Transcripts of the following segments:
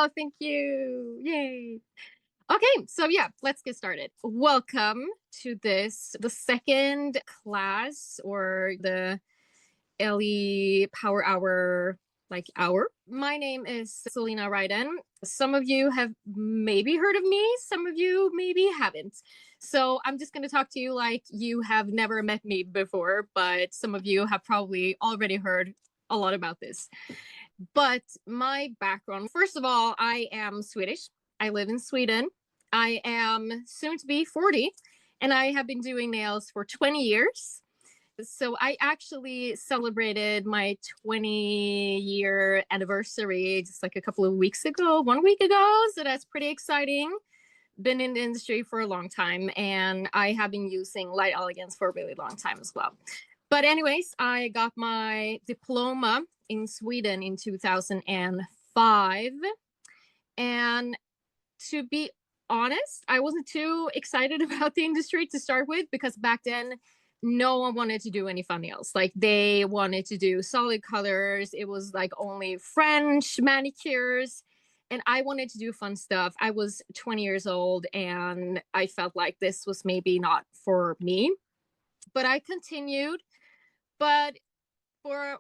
Oh, thank you. Yay. Okay, so yeah, let's get started. Welcome to the second class or the LE Power Hour hour. My name is Celina Ryden. Some of you have maybe heard of me, some of you maybe haven't. So I'm just going to talk to you like you have never met me before, but some of you have probably already heard a lot about this. But my background, first of all, I am Swedish. I live in Sweden. I am soon to be 40, and I have been doing nails for 20 years. So I actually celebrated my 20-year anniversary just like a couple of weeks ago, 1 week ago. So that's pretty exciting. Been in the industry for a long time, and I have been using Light Elegance for a really long time as well. But anyways, I got my diploma in Sweden in 2005. And to be honest, I wasn't too excited about the industry to start with, because back then no one wanted to do any fun nails. Like, they wanted to do solid colors. It was like only French manicures. And I wanted to do fun stuff. I was 20 years old and I felt like this was maybe not for me. But I continued. But for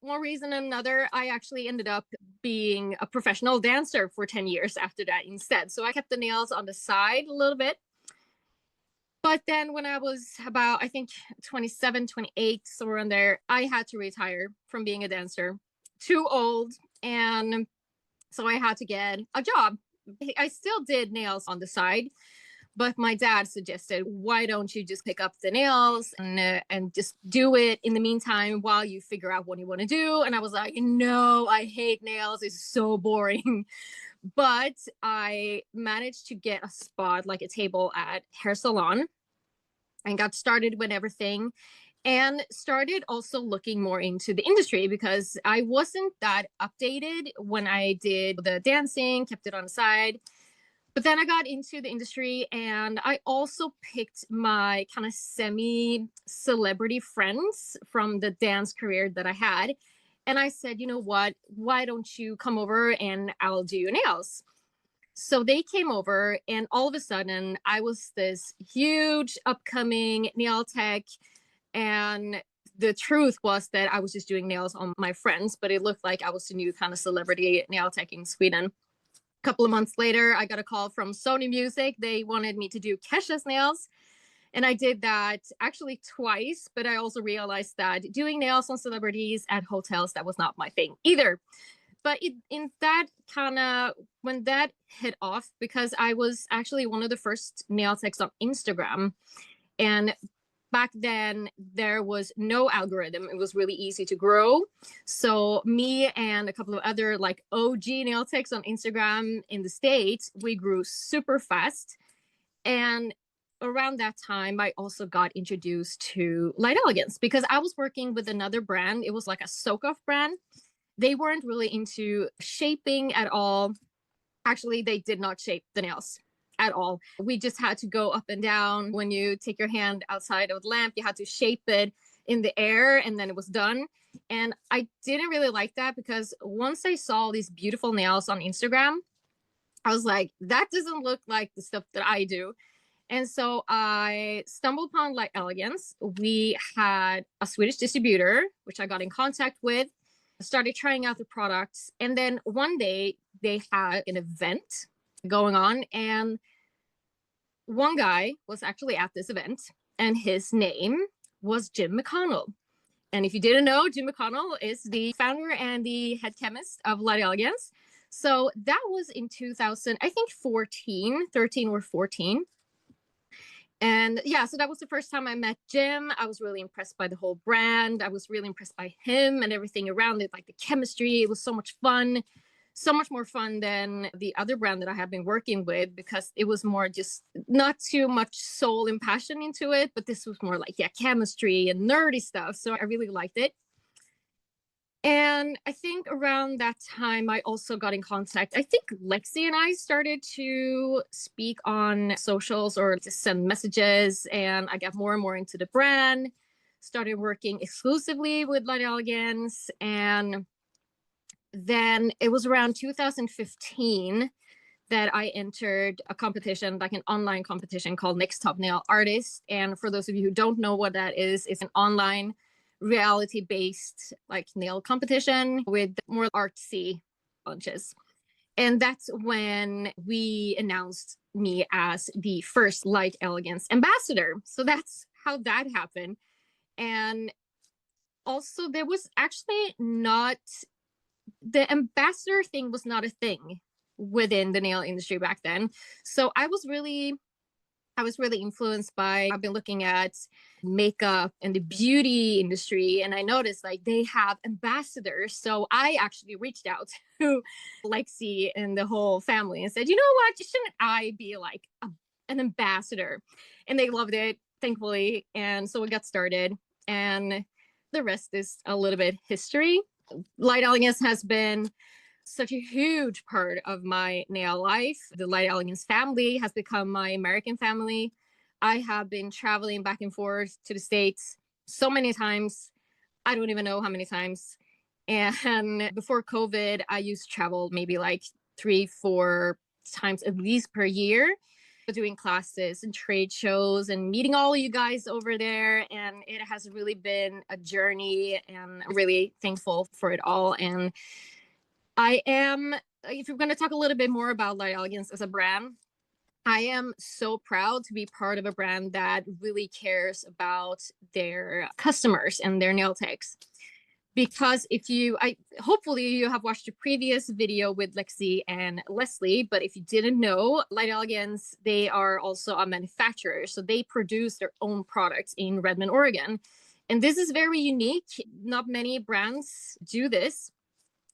one reason or another, I actually ended up being a professional dancer for 10 years after that instead. So I kept the nails on the side a little bit. But then when I was about, I think, 27, 28, somewhere in there, I had to retire from being a dancer. Too old. And so I had to get a job. I still did nails on the side, but my dad suggested, why don't you just pick up the nails and just do it in the meantime while you figure out what you want to do? And I was like, no, I hate nails. It's so boring. But I managed to get a spot, like a table at hair salon, and got started with everything. And started also looking more into the industry, because I wasn't that updated when I did the dancing, kept it on the side. But then I got into the industry, and I also picked my kind of semi-celebrity friends from the dance career that I had. And I said, you know what, why don't you come over and I'll do your nails? So they came over, and all of a sudden I was this huge upcoming nail tech. And the truth was that I was just doing nails on my friends, but it looked like I was the new kind of celebrity nail tech in Sweden. Couple of months later, I got a call from Sony Music. They wanted me to do Kesha's nails. And I did that actually twice, but I also realized that doing nails on celebrities at hotels, that was not my thing either. But in that kind of, when that hit off, because I was actually one of the first nail techs on Instagram. And back then there was no algorithm. It was really easy to grow. So me and a couple of other like OG nail techs on Instagram in the States, we grew super fast. And around that time, I also got introduced to Light Elegance, because I was working with another brand. It was like a soak-off brand. They weren't really into shaping at all. Actually, they did not shape the nails at all. We just had to go up and down. When you take your hand outside of the lamp, you had to shape it in the air, and then it was done. And I didn't really like that, because once I saw these beautiful nails on Instagram, I was like, that doesn't look like the stuff that I do. And so I stumbled upon Light Elegance. We had a Swedish distributor, which I got in contact with, started trying out the products. And then one day they had an event going on, and one guy was actually at this event, and his name was Jim McConnell. And if you didn't know, Jim McConnell is the founder and the head chemist of Light Elegance. So that was in 2000, I think 13 or 14. And yeah, so that was the first time I met Jim. I was really impressed by the whole brand. I was really impressed by him and everything around it, like the chemistry. It was so much fun. So much more fun than the other brand that I have been working with, because it was more just not too much soul and passion into it, but this was more like, yeah, chemistry and nerdy stuff. So I really liked it. And I think around that time, I also got in contact. I think Lexy and I started to speak on socials or just send messages, and I got more and more into the brand, started working exclusively with Light Elegance. And then it was around 2015 that I entered a competition, like an online competition called Next Top Nail Artist. And for those of you who don't know what that is, it's an online reality-based like nail competition with more artsy challenges. And that's when we announced me as the first Light Elegance ambassador. So that's how that happened. And also there was actually not, the ambassador thing was not a thing within the nail industry back then. So I was really influenced by, I've been looking at makeup and the beauty industry, and I noticed like they have ambassadors. So I actually reached out to Lexy and the whole family and said, you know what, shouldn't I be like an ambassador? And they loved it, thankfully. And so we got started, and the rest is a little bit history. Light Elegance has been such a huge part of my nail life. The Light Elegance family has become my American family. I have been traveling back and forth to the States so many times. I don't even know how many times. And before COVID, I used to travel maybe like 3-4 times at least per year, doing classes and trade shows and meeting all of you guys over there. And it has really been a journey, and I'm really thankful for it all. And I am, if you're going to talk a little bit more about Light Elegance as a brand, I am so proud to be part of a brand that really cares about their customers and their nail techs. Because hopefully you have watched a previous video with Lexy and Leslie, but if you didn't know, Light Elegance, they are also a manufacturer. So they produce their own products in Redmond, Oregon. And this is very unique. Not many brands do this.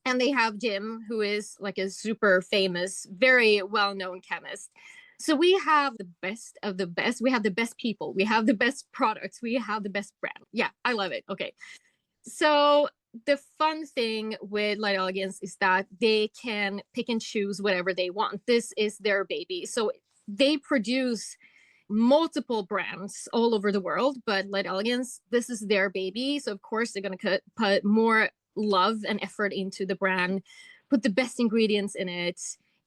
And they have Jim, who is like a super famous, very well-known chemist. So we have the best of the best. We have the best people. We have the best products. We have the best brand. Yeah, I love it. Okay. So the fun thing with Light Elegance is that they can pick and choose whatever they want. This is their baby. So they produce multiple brands all over the world, but Light Elegance, this is their baby. So of course they're going to put more love and effort into the brand, put the best ingredients in it.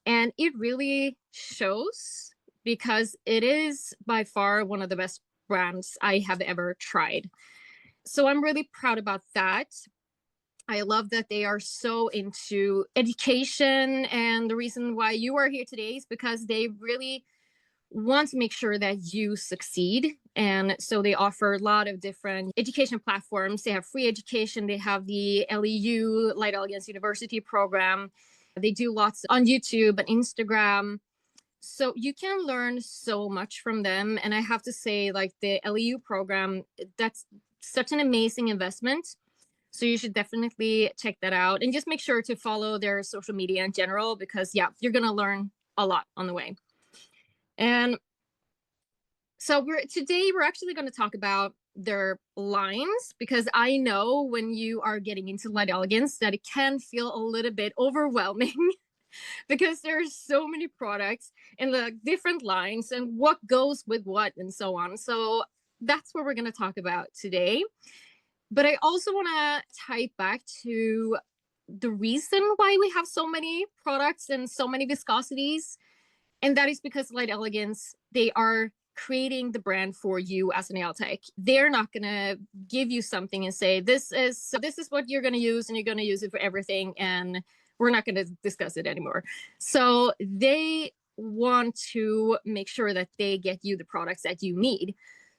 And it really shows, because it is by far one of the best brands I have ever tried. So I'm really proud about that. I love that they are so into education. And the reason why you are here today is because they really want to make sure that you succeed. And so they offer a lot of different education platforms. They have free education. They have the LEU, Light Elegance University program. They do lots on YouTube and Instagram. So you can learn so much from them. And I have to say, like the LEU program, that's such an amazing investment. So you should definitely check that out, and just make sure to follow their social media in general, because yeah, you're going to learn a lot on the way. And so today we're actually going to talk about their lines, because I know when you are getting into Light Elegance that it can feel a little bit overwhelming because there's so many products and the different lines and what goes with what and so on. So that's what we're going to talk about today. But I also want to tie back to the reason why we have so many products and so many viscosities. And that is because Light Elegance, they are creating the brand for you as a nail tech. They're not going to give you something and say, this is what you're going to use, and you're going to use it for everything, and we're not going to discuss it anymore. So they want to make sure that they get you the products that you need.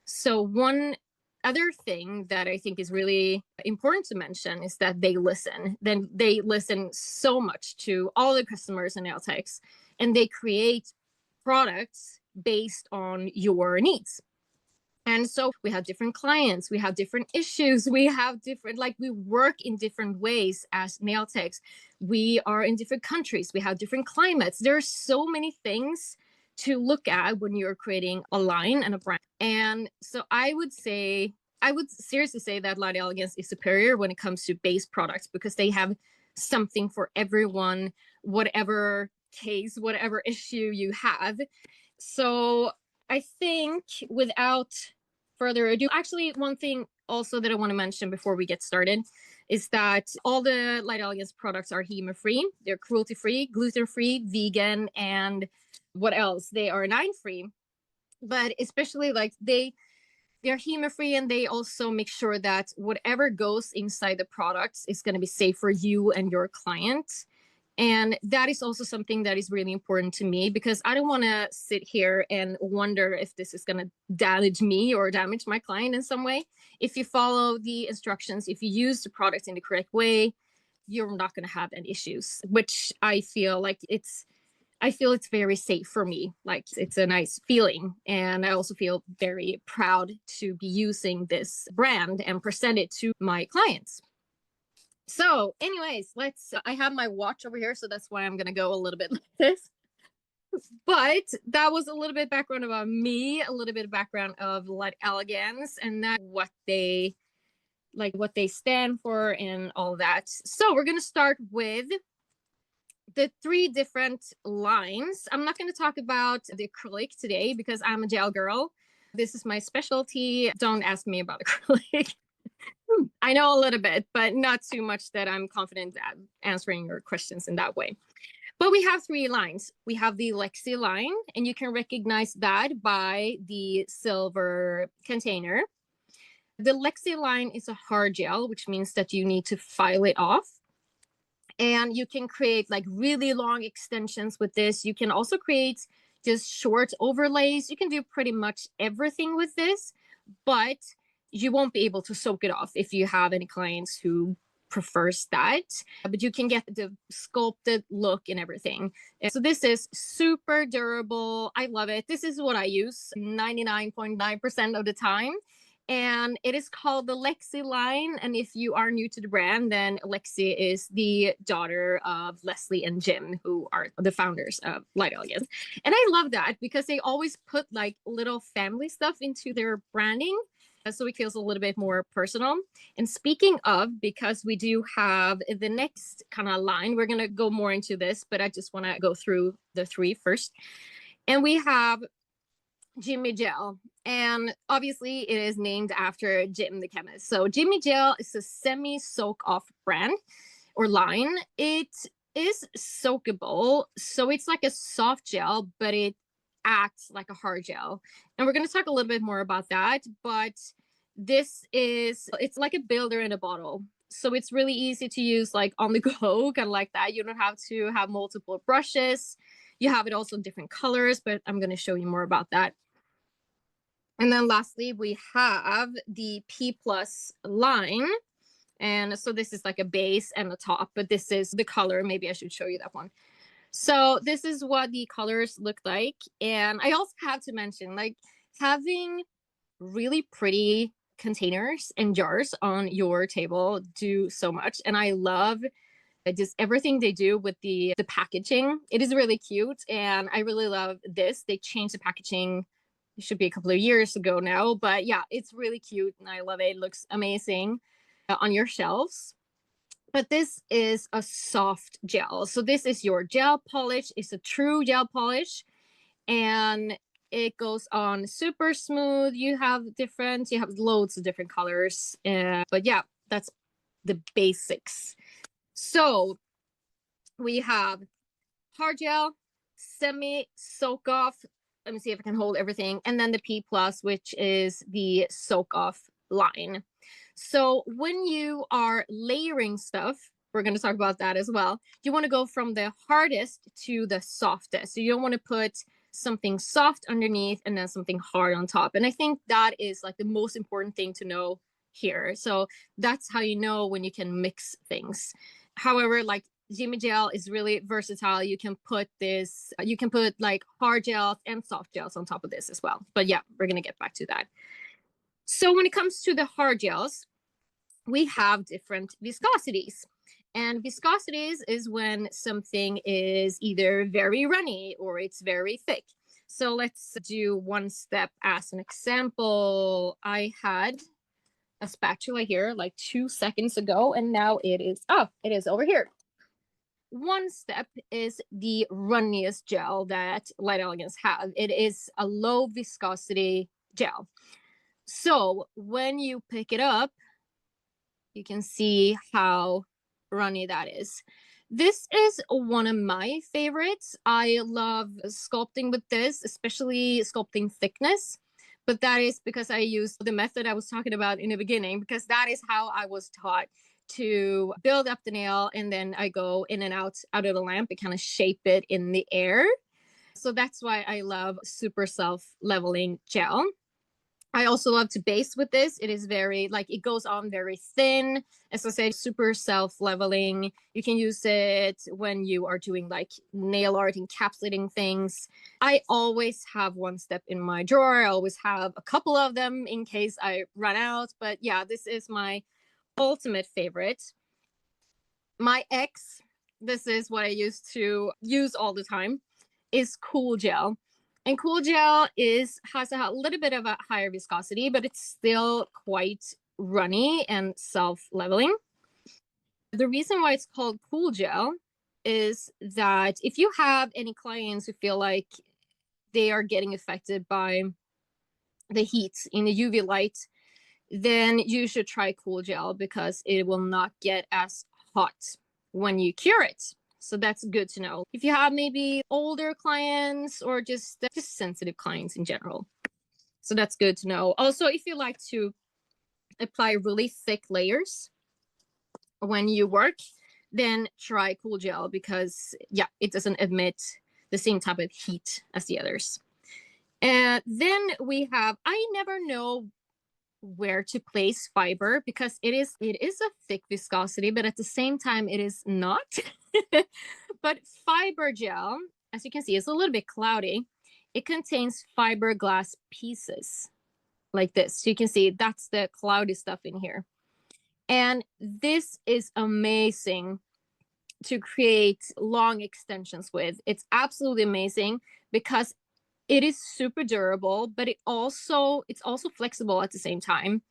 So one other thing that I think is really important to mention is that they listen. Then they listen so much to all the customers and nail techs, and they create products based on your needs. And so we have different clients, we have different issues, we have different, like we work in different ways as nail techs. We are in different countries, we have different climates. There are so many things to look at when you're creating a line and a brand. And so I would seriously say that Light Elegance is superior when it comes to base products, because they have something for everyone, whatever case, whatever issue you have. So I think without further ado, actually one thing also that I want to mention before we get started is that all the Light Elegance products are HEMA-free. They're cruelty-free, gluten-free, vegan, and what else? They are nine-free. But especially like they're HEMA-free, and they also make sure that whatever goes inside the products is going to be safe for you and your client. And that is also something that is really important to me, because I don't want to sit here and wonder if this is going to damage me or damage my client in some way. If you follow the instructions, if you use the product in the correct way, you're not going to have any issues, which I feel like it's very safe for me. Like, it's a nice feeling. And I also feel very proud to be using this brand and present it to my clients. So anyways, I have my watch over here, so that's why I'm going to go a little bit like this. But that was a little bit background about me, a little bit of background of Light Elegance, and that what they stand for and all that. So we're going to start with the 3 different lines. I'm not going to talk about the acrylic today because I'm a gel girl. This is my specialty. Don't ask me about acrylic. I know a little bit, but not too much that I'm confident at answering your questions in that way. But we have 3 lines. We have the Lexy line, and you can recognize that by the silver container. The Lexy line is a hard gel, which means that you need to file it off. And you can create like really long extensions with this. You can also create just short overlays. You can do pretty much everything with this, but you won't be able to soak it off if you have any clients who prefers that. But you can get the sculpted look and everything. So this is super durable. I love it. This is what I use 99.9% of the time. And it is called the Lexy line. And if you are new to the brand, then Lexy is the daughter of Leslie and Jim, who are the founders of Light Elegance. And I love that because they always put like little family stuff into their branding, so it feels a little bit more personal. And speaking of, because we do have the next kind of line, we're going to go more into this, but I just want to go through the 3 first. And we have JimmyGel. And obviously it is named after Jim the chemist. So JimmyGel is a semi-soak-off brand or line. It is soakable. So it's like a soft gel, but it acts like a hard gel. And we're going to talk a little bit more about that. But it's like a builder in a bottle. So it's really easy to use like on the go, kind of like that. You don't have to have multiple brushes. You have it also in different colors, but I'm going to show you more about that. And then lastly, we have the P+ line. And so this is like a base and a top, but this is the color. Maybe I should show you that one. So this is what the colors look like. And I also have to mention, like, having really pretty containers and jars on your table do so much. And I love just everything they do with the packaging. It is really cute. And I really love this. They changed the packaging. It should be a couple of years ago now, but yeah, it's really cute and I love it. It looks amazing on your shelves. But this is a soft gel. So this is your gel polish. It's a true gel polish, and it goes on super smooth. You have loads of different colors. But yeah, that's the basics. So we have hard gel, semi soak off. Let me see if I can hold everything. And then the P+, which is the soak off line. So when you are layering stuff, we're going to talk about that as well. You want to go from the hardest to the softest. So you don't want to put something soft underneath and then something hard on top. And I think that is like the most important thing to know here. So that's how you know when you can mix things. However, like, JimmyGel is really versatile. You can put like hard gels and soft gels on top of this as well. But yeah, we're going to get back to that. So when it comes to the hard gels, we have different viscosities. And viscosities is when something is either very runny or it's very thick. So let's do one step as an example. I had a spatula here like 2 seconds ago, and now it is over here. One step is the runniest gel that Light Elegance have. It is a low viscosity gel. So when you pick it up, you can see how runny that is. This is one of my favorites. I love sculpting with this, especially sculpting thickness. But that is because I use the method I was talking about in the beginning, because that is how I was taught to build up the nail, and then I go in and out of the lamp and kind of shape it in the air. So that's why I love super self-leveling gel. I also love to base with this. It is very, like, it goes on very thin. As I said, super self-leveling. You can use it when you are doing like nail art, encapsulating things. I always have one step in my drawer. I always have a couple of them in case I run out. But yeah, this is my ultimate favorite. My ex, this is what I used to use all the time, is Cool Gel. And Cool Gel has a little bit of a higher viscosity, but it's still quite runny and self-leveling. The reason why it's called Cool Gel is that if you have any clients who feel like they are getting affected by the heat in the UV light, then you should try Cool Gel because it will not get as hot when you cure it. So that's good to know. If you have maybe older clients or just sensitive clients in general. So that's good to know. Also, if you like to apply really thick layers when you work, then try Cool Gel because, yeah, it doesn't emit the same type of heat as the others. And then we have, I never know where to place fiber because it is a thick viscosity, but at the same time it is not. But fiber gel, as you can see, is a little bit cloudy. It contains fiberglass pieces like this. So you can see that's the cloudy stuff in here. And this is amazing to create long extensions with. It's absolutely amazing because it is super durable, but it's also flexible at the same time.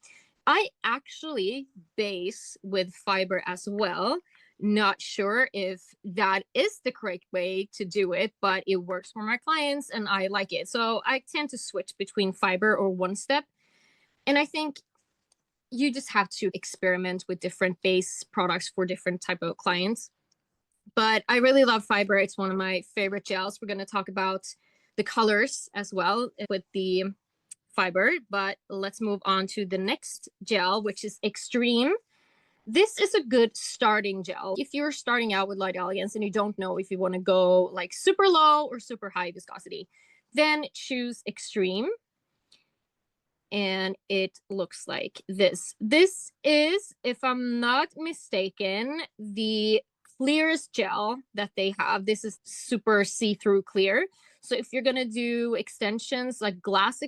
I actually base with fiber as well. Not sure if that is the correct way to do it, but it works for my clients and I like it. So I tend to switch between fiber or one step. And I think you just have to experiment with different base products for different type of clients. But I really love fiber. It's one of my favorite gels. We're going to talk about the colors as well with the fiber, but let's move on to the next gel, which is Extreme. This is a good starting gel. If you're starting out with Light Elegance and you don't know if you want to go like super low or super high viscosity, then choose Extreme. And it looks like this. This is, if I'm not mistaken, the clearest gel that they have. This is super see-through clear. So if you're gonna do extensions like glass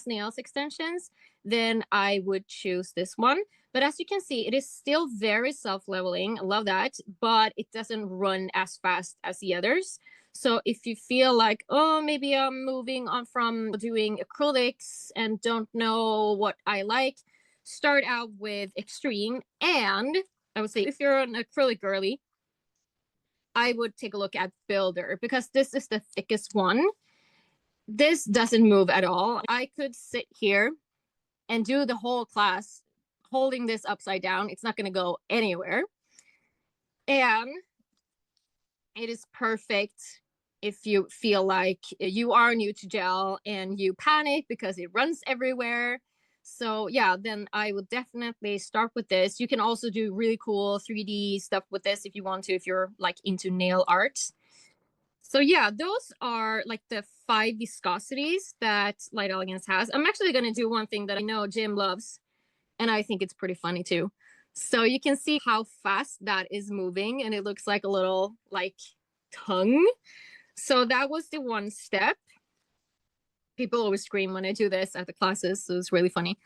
nails extensions, then I would choose this one. But as you can see, it is still very self-leveling. I love that, but it doesn't run as fast as the others. So if you feel like, oh, maybe I'm moving on from doing acrylics and don't know what I like, start out with Extreme. And I would say if you're an acrylic girly, I would take a look at Builder because this is the thickest one. This doesn't move at all. I could sit here and do the whole class holding this upside down. It's not going to go anywhere. And it is perfect if you feel like you are new to gel and you panic because it runs everywhere. So yeah, then I would definitely start with this. You can also do really cool 3D stuff with this if you want to, if you're like into nail art. So yeah, those are like the 5 viscosities that Light Elegance has. I'm actually going to do one thing that I know Jim loves, and I think it's pretty funny too. So you can see how fast that is moving, and it looks like a little like tongue. So that was the one step. People always scream when I do this at the classes, so it's really funny.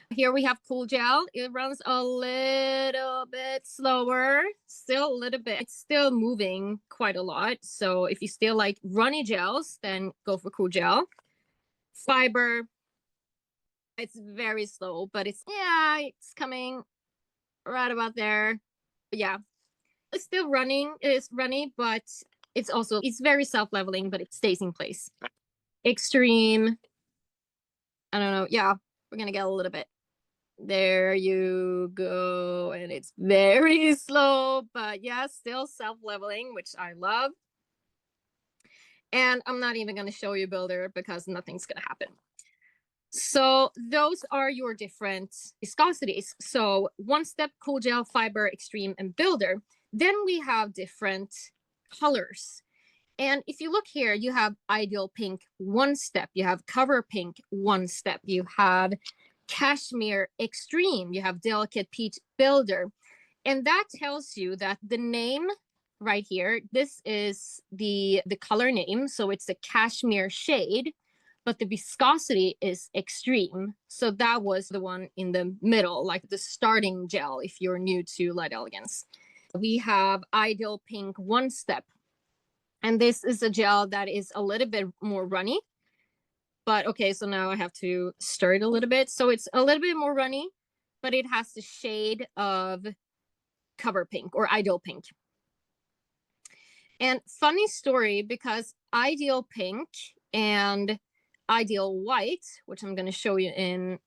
Here we have Cool Gel. It runs a little bit slower, still a little bit. It's still moving quite a lot. So if you still like runny gels, then go for Cool Gel. Fiber, it's very slow, but it's coming right about there. But yeah, it's still running. It is runny, but it's very self-leveling, but it stays in place. Extreme, I don't know. Yeah, We're gonna get a little bit. There you go. And it's very slow, but yeah, still self-leveling, which I love. And I'm not even gonna show you builder because nothing's gonna happen. So those are your different viscosities. So one step, cool gel, fiber, extreme, and builder. Then we have different colors. And if you look here, you have ideal pink one step, you have cover pink one step, you have cashmere extreme, you have delicate peach builder. And that tells you that the name right here, this is the color name. So it's the cashmere shade, but the viscosity is extreme. So that was the one in the middle, like the starting gel if you're new to Light Elegance. We have ideal pink one step. And this is a gel that is a little bit more runny. But okay, so now I have to stir it a little bit. So it's a little bit more runny, but it has the shade of cover pink or ideal pink. And funny story, because ideal pink and ideal white, which I'm going to show you in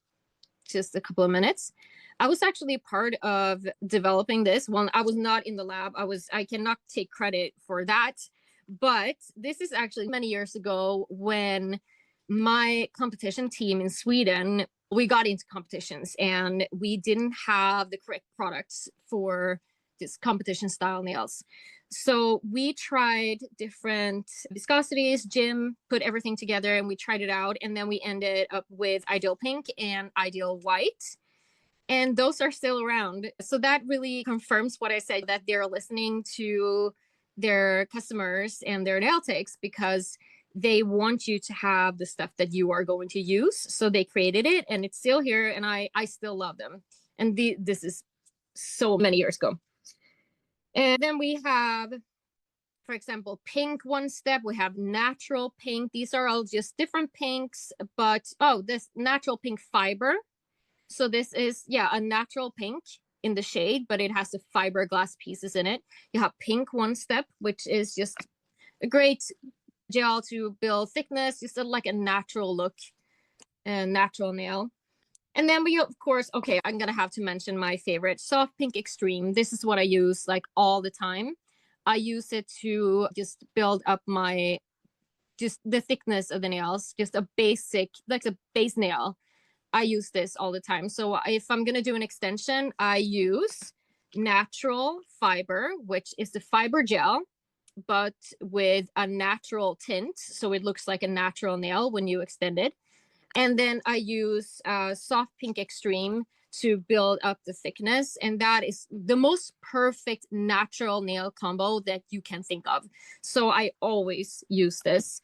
just a couple of minutes, I was actually part of developing this. Well, I was not in the lab. I cannot take credit for that. But this is actually many years ago when my competition team in Sweden, we got into competitions and we didn't have the correct products for this competition style nails. So we tried different viscosities. Jim put everything together and we tried it out. And then we ended up with ideal pink and ideal white. And those are still around. So that really confirms what I said, that they're listening to their customers and their nail techs because they want you to have the stuff that you are going to use. So they created it and it's still here and I still love them. And this is so many years ago. And then we have, for example, pink one step. We have natural pink. These are all just different pinks, but this natural pink fiber. So this is, yeah, a natural pink in the shade, but it has the fiberglass pieces in it. You have pink one step, which is just a great gel to build thickness, just like a natural look and natural nail. And then we, of course, okay, I'm going to have to mention my favorite, soft pink extreme. This is what I use like all the time. I use it to just build up just the thickness of the nails, just a basic, like a base nail. I use this all the time. So if I'm going to do an extension, I use natural fiber, which is the fiber gel, but with a natural tint. So it looks like a natural nail when you extend it. And then I use soft pink extreme to build up the thickness. And that is the most perfect natural nail combo that you can think of. So I always use this.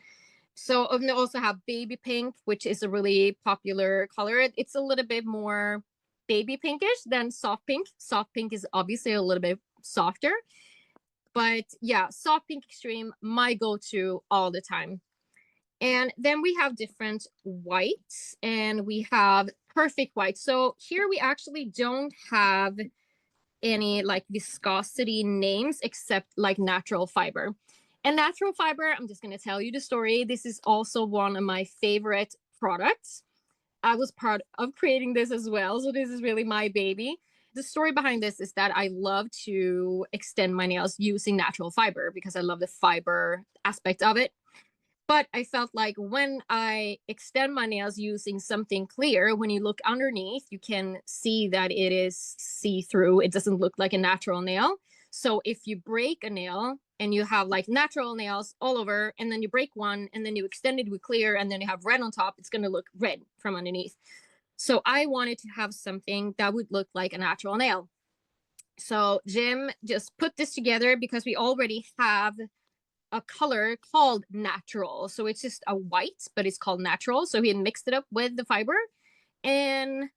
So I also have baby pink, which is a really popular color. It's a little bit more baby pinkish than soft pink. Soft pink is obviously a little bit softer. But yeah, soft pink extreme, my go-to all the time. And then we have different whites and we have perfect white. So here we actually don't have any like viscosity names except like natural fiber. And natural fiber, I'm just going to tell you the story. This is also one of my favorite products. I was part of creating this as well. So this is really my baby. The story behind this is that I love to extend my nails using natural fiber because I love the fiber aspect of it. But I felt like when I extend my nails using something clear, when you look underneath, you can see that it is see-through. It doesn't look like a natural nail. So if you break a nail and you have like natural nails all over, and then you break one and then you extend it with clear and then you have red on top, it's going to look red from underneath. So I wanted to have something that would look like a natural nail. So Jim just put this together because we already have a color called natural. So it's just a white, but it's called natural. So he mixed it up with the fiber and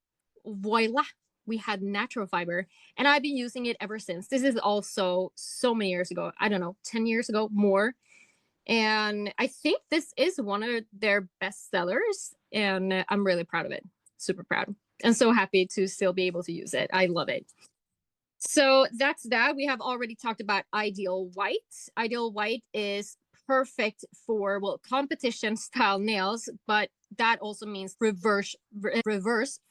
voila, we had natural fiber. And I've been using it ever since. This is also so many years ago. I don't know, 10 years ago, more. And I think this is one of their best sellers. And I'm really proud of it. Super proud. And so happy to still be able to use it. I love it. So that's that. We have already talked about ideal white. Ideal white is perfect for, well, competition style nails, but that also means reverse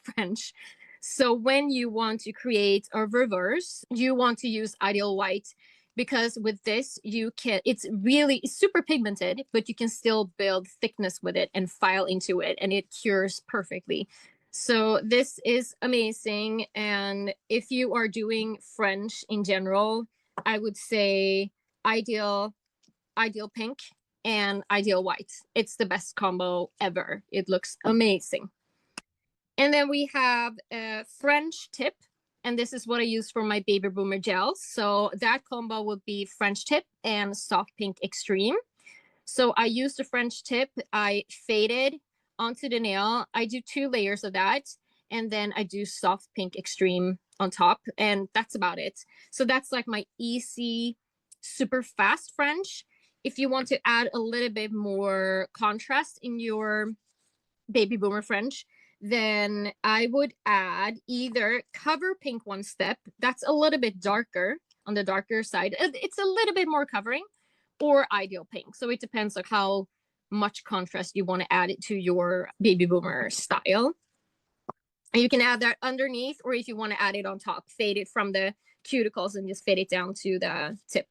French. So when you want to create a reverse, you want to use Ideal White, because with this it's super pigmented, but you can still build thickness with it and file into it, and it cures perfectly. So this is amazing. And if you are doing French in general, I would say Ideal Pink and Ideal White. It's the best combo ever. It looks amazing. And then we have a French tip, and this is what I use for my baby boomer gels. So that combo would be French tip and soft pink extreme. So I use the French tip, I fade it onto the nail. I do 2 layers of that, and then I do soft pink extreme on top, and that's about it. So that's like my easy, super fast French. If you want to add a little bit more contrast in your baby boomer French, then I would add either Cover Pink One Step. That's a little bit darker, on the darker side. It's a little bit more covering, or Ideal Pink. So it depends on how much contrast you want to add it to your baby boomer style. And you can add that underneath, or if you want to add it on top, fade it from the cuticles and just fade it down to the tip.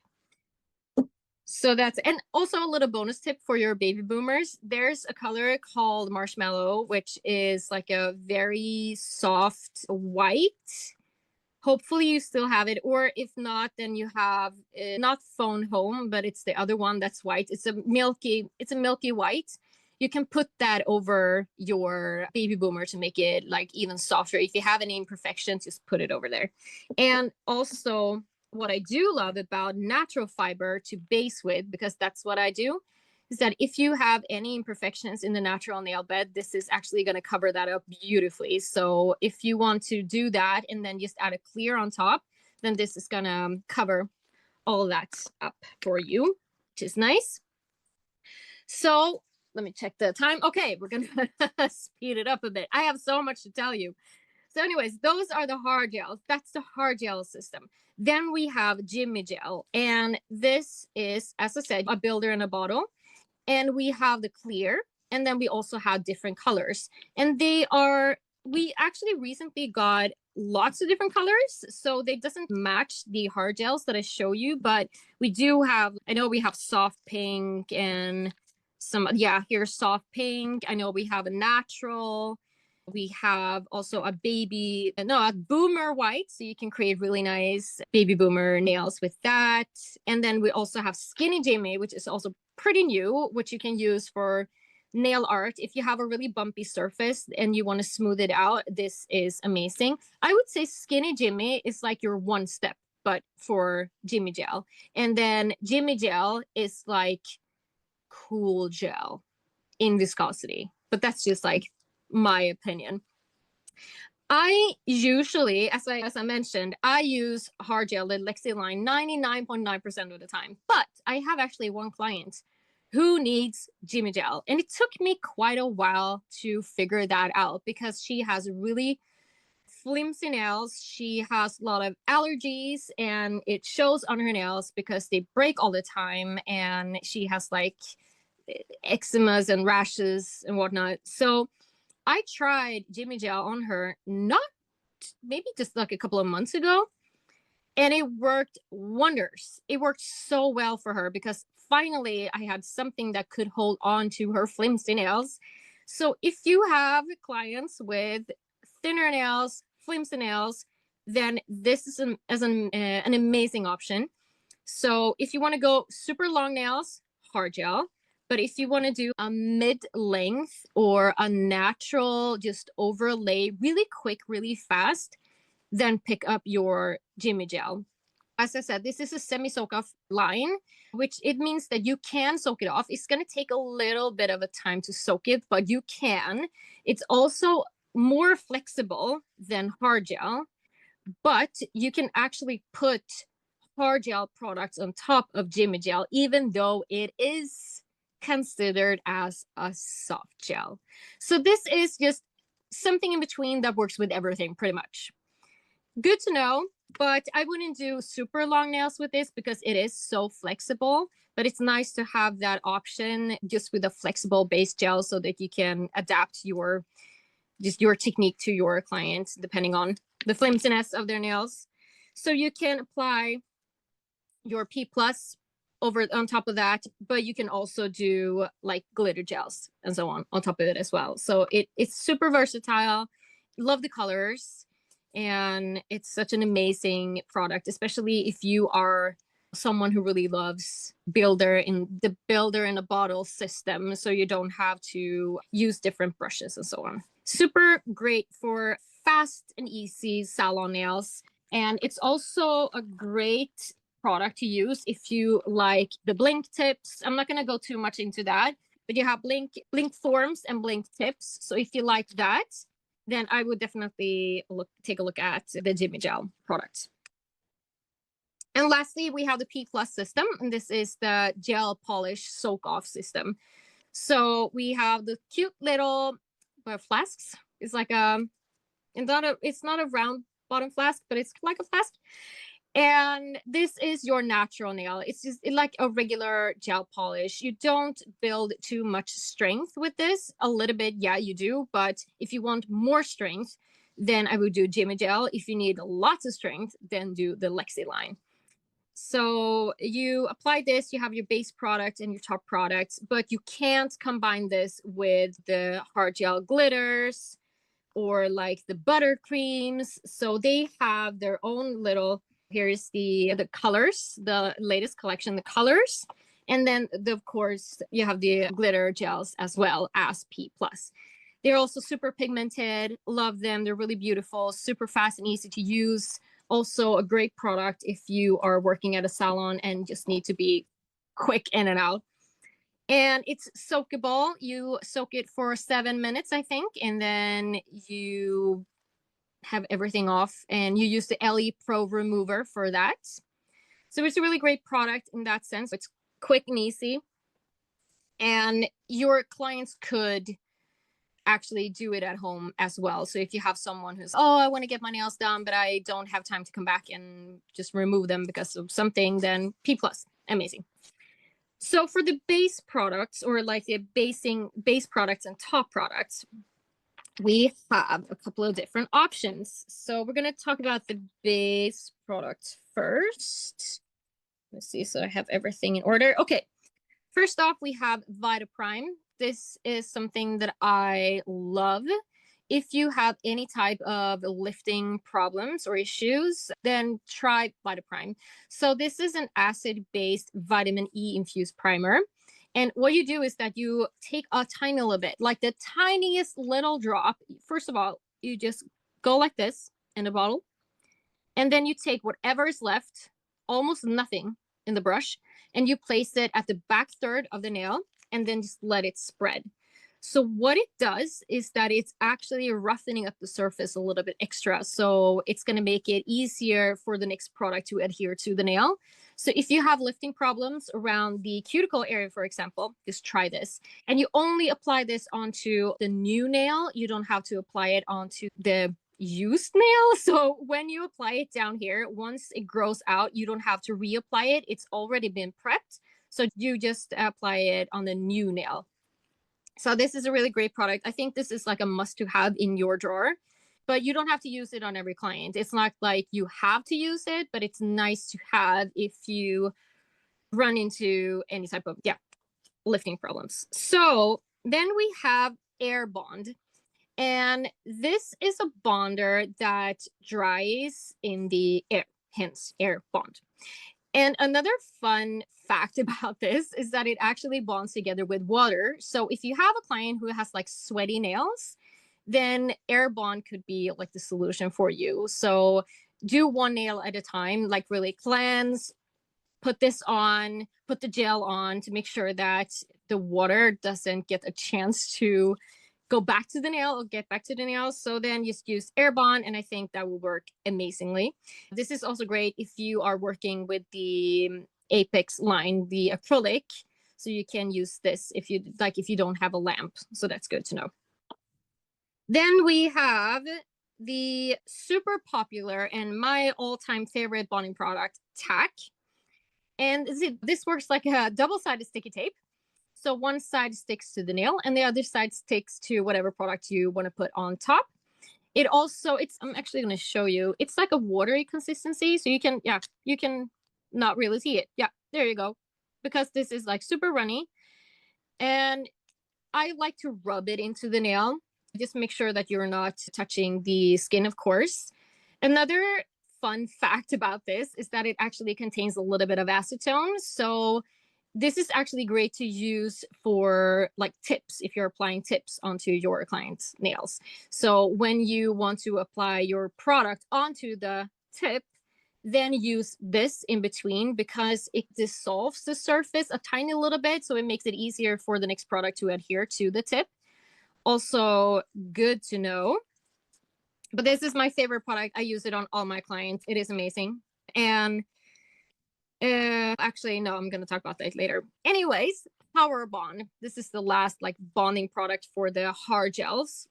So that's, and also a little bonus tip for your baby boomers. There's a color called Marshmallow, which is like a very soft white. Hopefully you still have it, or if not, then you have not Phone Home, but it's the other one that's white. It's a milky white. You can put that over your baby boomer to make it like even softer. If you have any imperfections, just put it over there. And also, what I do love about natural fiber to base with, because that's what I do, is that if you have any imperfections in the natural nail bed, this is actually going to cover that up beautifully. So if you want to do that and then just add a clear on top, then this is going to cover all that up for you, which is nice. So let me check the time. Okay, we're going to speed it up a bit. I have so much to tell you. So anyways, those are the hard gels. That's the hard gel system. Then we have JimmyGel. And this is, as I said, a builder in a bottle. And we have the clear. And then we also have different colors. And we actually recently got lots of different colors. So they doesn't match the hard gels that I show you. But we do have, I know we have soft pink and here's soft pink. I know we have a natural. We have also a boomer white, so you can create really nice baby boomer nails with that. And then we also have Skinny Jimmy, which is also pretty new, which you can use for nail art. If you have a really bumpy surface and you want to smooth it out, this is amazing. I would say Skinny Jimmy is like your one step, but for JimmyGel. And then JimmyGel is like cool gel in viscosity, but that's just like my opinion. I usually, as I mentioned, I use hard gel in Lexy Line 99.9% of the time. But I have actually one client who needs JimmyGel. And it took me quite a while to figure that out, because she has really flimsy nails. She has a lot of allergies, and it shows on her nails because they break all the time. And she has like eczemas and rashes and whatnot. So I tried JimmyGel on her maybe just like a couple of months ago, and it worked wonders. It worked so well for her, because finally I had something that could hold on to her flimsy nails. So if you have clients with thinner nails, flimsy nails, then this is an amazing option. So if you want to go super long nails, hard gel. But if you want to do a mid-length or a natural just overlay really quick, really fast, then pick up your JimmyGel. As I said, this is a semi-soak-off line, which it means that you can soak it off. It's going to take a little bit of a time to soak it, but you can. It's also more flexible than hard gel, but you can actually put hard gel products on top of JimmyGel, even though it is considered as a soft gel. So this is just something in between that works with everything pretty much. Good to know, but I wouldn't do super long nails with this because it is so flexible. but it's nice to have that option just with a flexible base gel so that you can adapt your technique to your client depending on the flimsiness of their nails. So you can apply your P plus over on top of that, but you can also do like glitter gels and so on top of it as well. So it's super versatile. Love the colors, and it's such an amazing product, especially if you are someone who really loves builder in a bottle system, so you don't have to use different brushes and so on. Super great for fast and easy salon nails. And it's also a great product to use if you like the blink tips. I'm not going to go too much into that, but you have blink forms and blink tips. So if you like that, then I would definitely take a look at the JimmyGel product. And lastly, we have the P Plus system, and this is the gel polish soak off system. So we have the cute little flasks. It's like it's not a round bottom flask, but it's like a flask. And this is your natural nail. It's just like a regular gel polish. You don't build too much strength with this. A little bit, yeah, you do. But if you want more strength, then I would do JimmyGel. If you need lots of strength, then do the Lexy Line. So you apply this, you have your base product and your top products, but you can't combine this with the hard gel glitters or like the buttercreams. So they have their own little, here's the colors, the latest collection, the colors. And then of course you have the glitter gels as well as P plus. They're also super pigmented, love them. They're really beautiful, super fast and easy to use. Also a great product if you are working at a salon and just need to be quick in and out. And it's soakable. You soak it for 7 minutes, I think, and then you have everything off, and you use the LE Pro remover for that. So it's a really great product in that sense. It's quick and easy, and your clients could actually do it at home as well. So if you have someone who's, oh, I want to get my nails done, but I don't have time to come back and just remove them because of something, then P plus, amazing. So for the base products, or like the base products and top products, we have a couple of different options. So we're going to talk about the base products first. Let's see. So I have everything in order. Okay. First off, we have VitaPrime. This is something that I love. If you have any type of lifting problems or issues, then try VitaPrime. So this is an acid-based vitamin E infused primer. And what you do is that you take a tiny little bit, like the tiniest little drop. First of all, you just go like this in a bottle. And then you take whatever is left, almost nothing in the brush, and you place it at the back third of the nail and then just let it spread. So what it does is that it's actually roughening up the surface a little bit extra. So it's going to make it easier for the next product to adhere to the nail. So if you have lifting problems around the cuticle area, for example, just try this. And you only apply this onto the new nail. You don't have to apply it onto the used nail. So when you apply it down here, once it grows out, you don't have to reapply it. It's already been prepped. So you just apply it on the new nail. So this is a really great product. I think this is like a must to have in your drawer, but you don't have to use it on every client. It's not like you have to use it, but it's nice to have if you run into any type of, lifting problems. So then we have Air Bond. And this is a bonder that dries in the air, hence Air Bond. And another fun fact about this is that it actually bonds together with water. So if you have a client who has like sweaty nails, then Air Bond could be like the solution for you. So do one nail at a time, like really cleanse, put this on, put the gel on to make sure that the water doesn't get a chance to go back to the nail or get back to the nail. So then just use Air Bond, and I think that will work amazingly. This is also great if you are working with the Apex line, the acrylic. So you can use this if you don't have a lamp. So that's good to know. Then we have the super popular and my all-time favorite bonding product, Tack. And this works like a double-sided sticky tape. So one side sticks to the nail and the other side sticks to whatever product you want to put on top. It also, I'm actually going to show you, it's like a watery consistency. So you can not really see it. Yeah, there you go. Because this is like super runny. And I like to rub it into the nail. Just make sure that you're not touching the skin, of course. Another fun fact about this is that it actually contains a little bit of acetone. So this is actually great to use for like tips, if you're applying tips onto your client's nails. So when you want to apply your product onto the tip, then use this in between because it dissolves the surface a tiny little bit. So it makes it easier for the next product to adhere to the tip. Also good to know. But this is my favorite product. I use it on all my clients. It is amazing. And actually, no, I'm going to talk about that later. Anyways, Power Bond. This is the last like bonding product for the hard gels.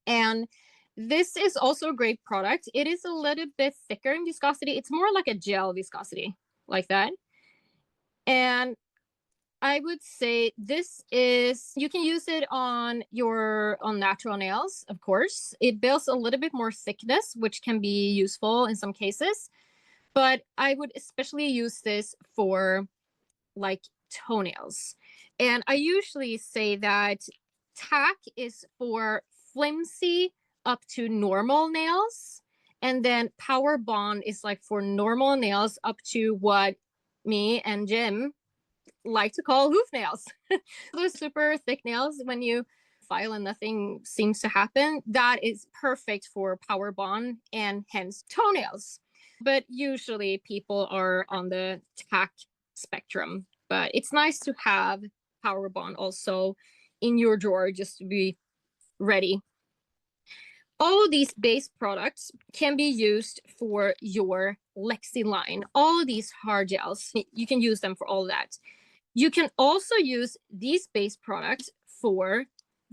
And this is also a great product. It is a little bit thicker in viscosity. It's more like a gel viscosity, like that. And I would say this is, you can use it on natural nails, of course. It builds a little bit more thickness, which can be useful in some cases. But I would especially use this for like toenails. And I usually say that tack is for flimsy up to normal nails. And then Power Bond is like for normal nails up to what me and Jim like to call hoof nails. Those super thick nails, when you file and nothing seems to happen, that is perfect for Power Bond and hence toenails. But usually people are on the tack spectrum. But it's nice to have Power Bond also in your drawer just to be ready. All of these base products can be used for your Lexy line. All of these hard gels, you can use them for all that. You can also use these base products for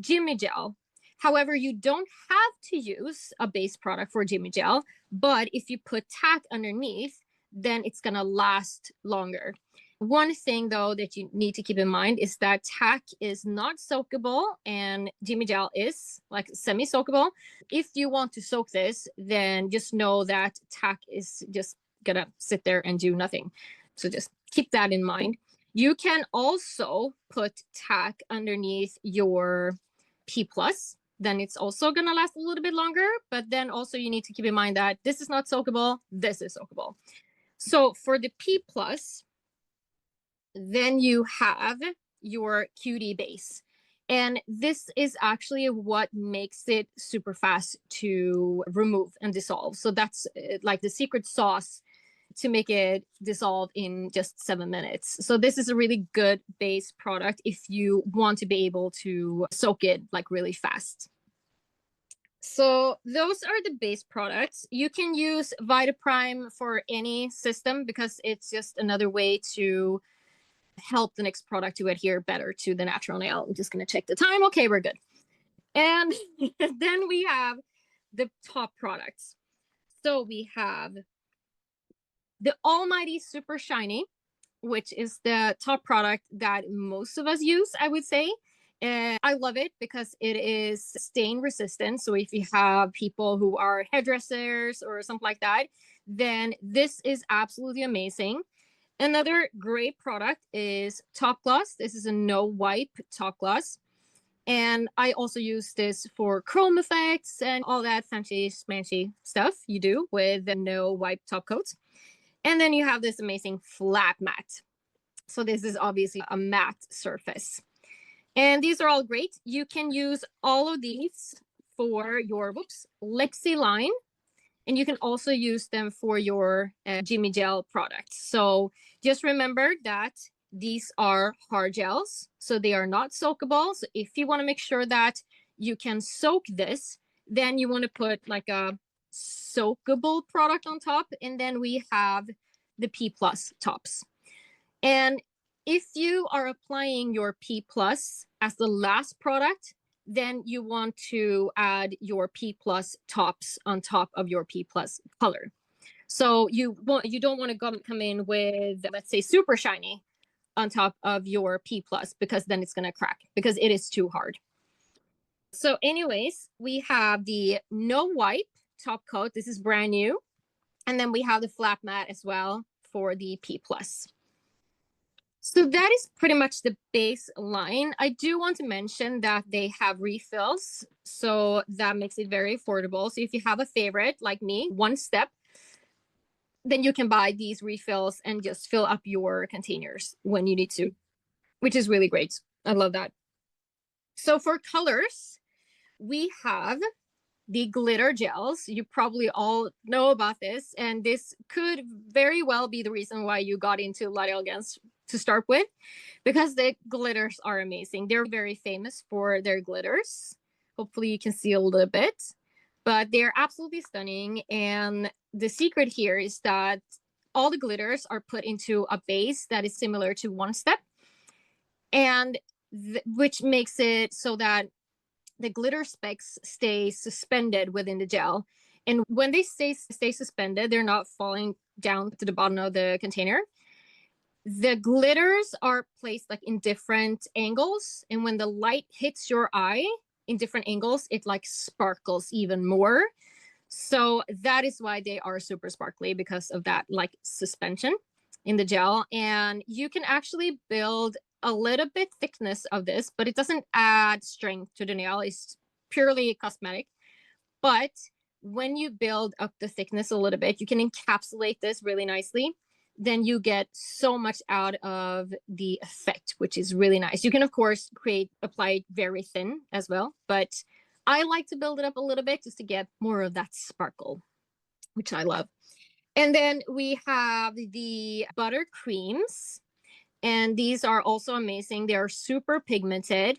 JimmyGel. However, you don't have to use a base product for JimmyGel, but if you put tack underneath, then it's going to last longer. One thing, though, that you need to keep in mind is that tack is not soakable and JimmyGel is like semi-soakable. If you want to soak this, then just know that tack is just going to sit there and do nothing. So just keep that in mind. You can also put tack underneath your P+. Then it's also going to last a little bit longer. But then also you need to keep in mind that this is not soakable. This is soakable. So for the P+, then you have your QD base. And this is actually what makes it super fast to remove and dissolve. So that's like the secret sauce to make it dissolve in just 7 minutes. So this is a really good base product if you want to be able to soak it like really fast. So those are the base products. You can use VitaPrime for any system because it's just another way to help the next product to adhere better to the natural nail. I'm just going to check the time. Okay, we're good. And then we have the top products. So we have the Almighty Super Shiny, which is the top product that most of us use, I would say. And I love it because it is stain resistant. So if you have people who are hairdressers or something like that, then this is absolutely amazing. Another great product is Top Gloss. This is a no wipe top gloss. And I also use this for chrome effects and all that fancy smanchy stuff you do with the no wipe top coats. And then you have this amazing flat matte. So this is obviously a matte surface. And these are all great. You can use all of these for your Lexy Line. And you can also use them for your JimmyGel products. So just remember that these are hard gels. So they are not soakable. So if you want to make sure that you can soak this, then you want to put like a soakable product on top. And then we have the P+ tops. And if you are applying your P+ as the last product, then you want to add your P+ tops on top of your P+ color. So you don't want to come in with, let's say, super shiny on top of your P plus, because then it's going to crack because it is too hard. So anyways, we have the no wipe top coat. This is brand new. And then we have the flat mat as well for the P plus. So that is pretty much the base line. I do want to mention that they have refills, so that makes it very affordable. So if you have a favorite like me, one step, then you can buy these refills and just fill up your containers when you need to, which is really great. I love that. So for colors, we have the glitter gels. You probably all know about this, and this could very well be the reason why you got into Light Elegance to start with, because the glitters are amazing. They're very famous for their glitters. Hopefully you can see a little bit, but they're absolutely stunning. And the secret here is that all the glitters are put into a base that is similar to One Step, and which makes it so that the glitter specks stay suspended within the gel. And when they stay suspended, they're not falling down to the bottom of the container. The glitters are placed like in different angles. And when the light hits your eye in different angles, it like sparkles even more. So that is why they are super sparkly, because of that like suspension in the gel. And you can actually build a little bit thickness of this, but it doesn't add strength to the nail. It's purely cosmetic. But when you build up the thickness a little bit, you can encapsulate this really nicely. Then you get so much out of the effect, which is really nice. You can, of course, apply it very thin as well, but I like to build it up a little bit just to get more of that sparkle, which I love. And then we have the butter creams. And these are also amazing. They are super pigmented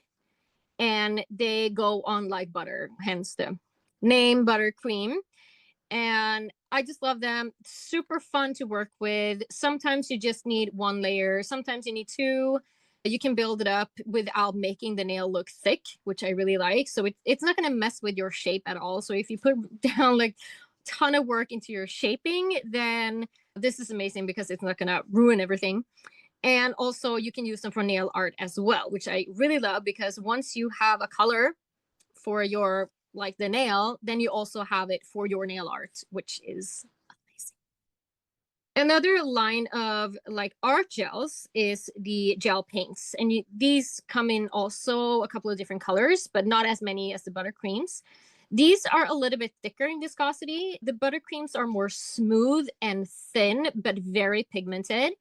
and they go on like butter, hence the name buttercream. And I just love them. Super fun to work with. Sometimes you just need one layer. Sometimes you need two. You can build it up without making the nail look thick, which I really like. So it's not going to mess with your shape at all. So if you put down like a ton of work into your shaping, then this is amazing because it's not going to ruin everything. And also you can use them for nail art as well, which I really love, because once you have a color for your, like the nail, then you also have it for your nail art, which is amazing. Another line of like art gels is the gel paints. And these come in also a couple of different colors, but not as many as the buttercreams. These are a little bit thicker in viscosity. The buttercreams are more smooth and thin, but very pigmented.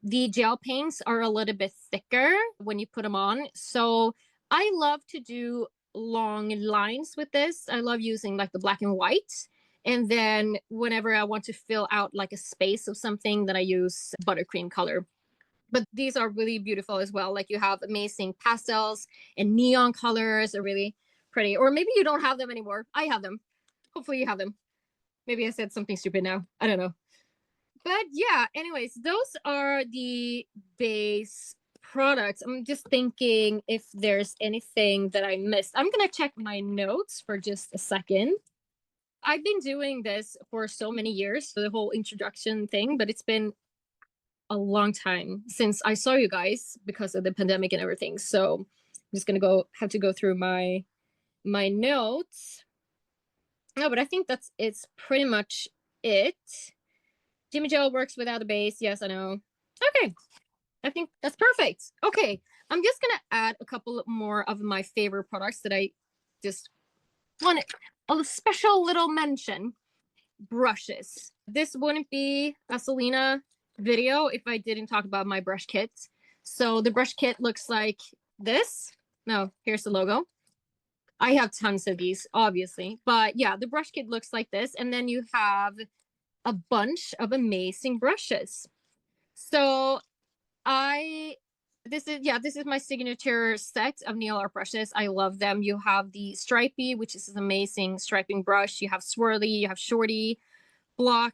The gel paints are a little bit thicker when you put them on. So I love to do long lines with this. I love using like the black and white. And then whenever I want to fill out like a space of something, then I use buttercream color. But these are really beautiful as well. Like you have amazing pastels and neon colors are really pretty. Or maybe you don't have them anymore. I have them. Hopefully you have them. Maybe I said something stupid now. I don't know. But yeah, anyways, those are the base products. I'm just thinking if there's anything that I missed. I'm going to check my notes for just a second. I've been doing this for so many years, the whole introduction thing, but it's been a long time since I saw you guys because of the pandemic and everything. So I'm just going to have to go through my notes. No, but I think it's pretty much it. JimmyGel works without a base. Yes, I know. Okay. I think that's perfect. Okay. I'm just going to add a couple more of my favorite products that I just want a special little mention. Brushes. This wouldn't be a Celina video if I didn't talk about my brush kit. So the brush kit looks like this. No, here's the logo. I have tons of these, obviously. But yeah, the brush kit looks like this. And then you have a bunch of amazing brushes. So this is my signature set of nail art brushes. I love them. You have the stripey, which is an amazing striping brush. You have swirly, you have shorty, block,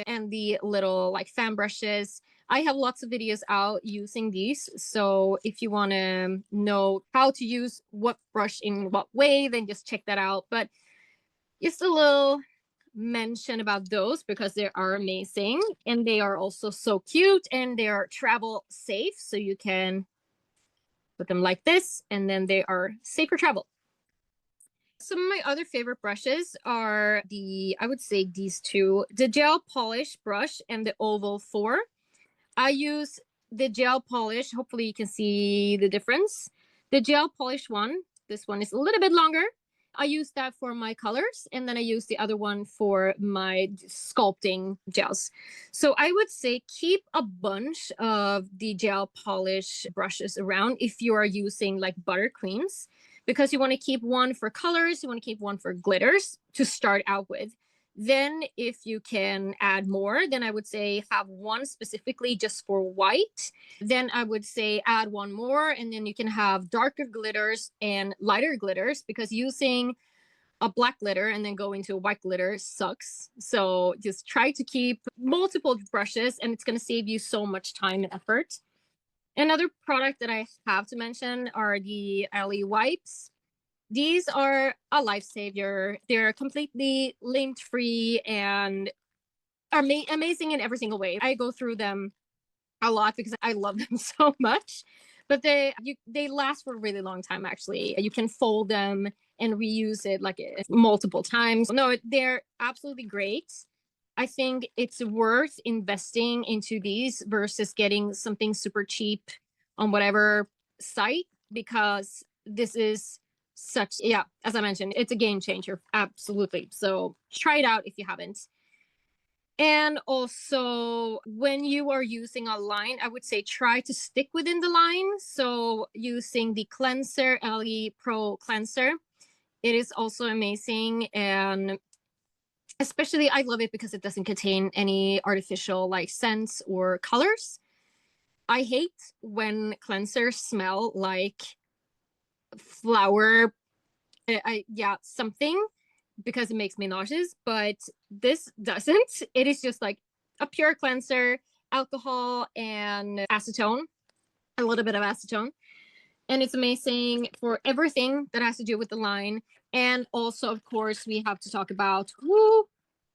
and the little like fan brushes. I have lots of videos out using these. So if you want to know how to use what brush in what way, then just check that out. But just a little mention about those because they are amazing and they are also so cute and they are travel safe. So you can put them like this and then they are safe for travel. Some of my other favorite brushes are I would say these two, the gel polish brush and the oval 4. I use the gel polish. Hopefully you can see the difference. The gel polish one, this one is a little bit longer. I use that for my colors, and then I use the other one for my sculpting gels. So I would say keep a bunch of the gel polish brushes around if you are using like buttercreams, because you want to keep one for colors, you want to keep one for glitters to start out with. Then if you can add more, then I would say have one specifically just for white. Then I would say add one more, and then you can have darker glitters and lighter glitters, because using a black glitter and then going to a white glitter sucks. So just try to keep multiple brushes and it's going to save you so much time and effort. Another product that I have to mention are the alley wipes. These are a lifesaver. They're completely lint-free and are amazing in every single way. I go through them a lot because I love them so much. But they last for a really long time, actually. You can fold them and reuse it like multiple times. No, they're absolutely great. I think it's worth investing into these versus getting something super cheap on whatever site, because this is such, yeah, as I mentioned, it's a game changer. Absolutely. So try it out if you haven't. And also, when you are using a line, I would say try to stick within the line. So using the cleanser, LE Pro cleanser, it is also amazing. And especially, I love it because it doesn't contain any artificial like scents or colors. I hate when cleansers smell like flower, something, because it makes me nauseous, but this doesn't. It is just like a pure cleanser, alcohol and acetone, a little bit of acetone. And it's amazing for everything that has to do with the line. And also, of course, we have to talk about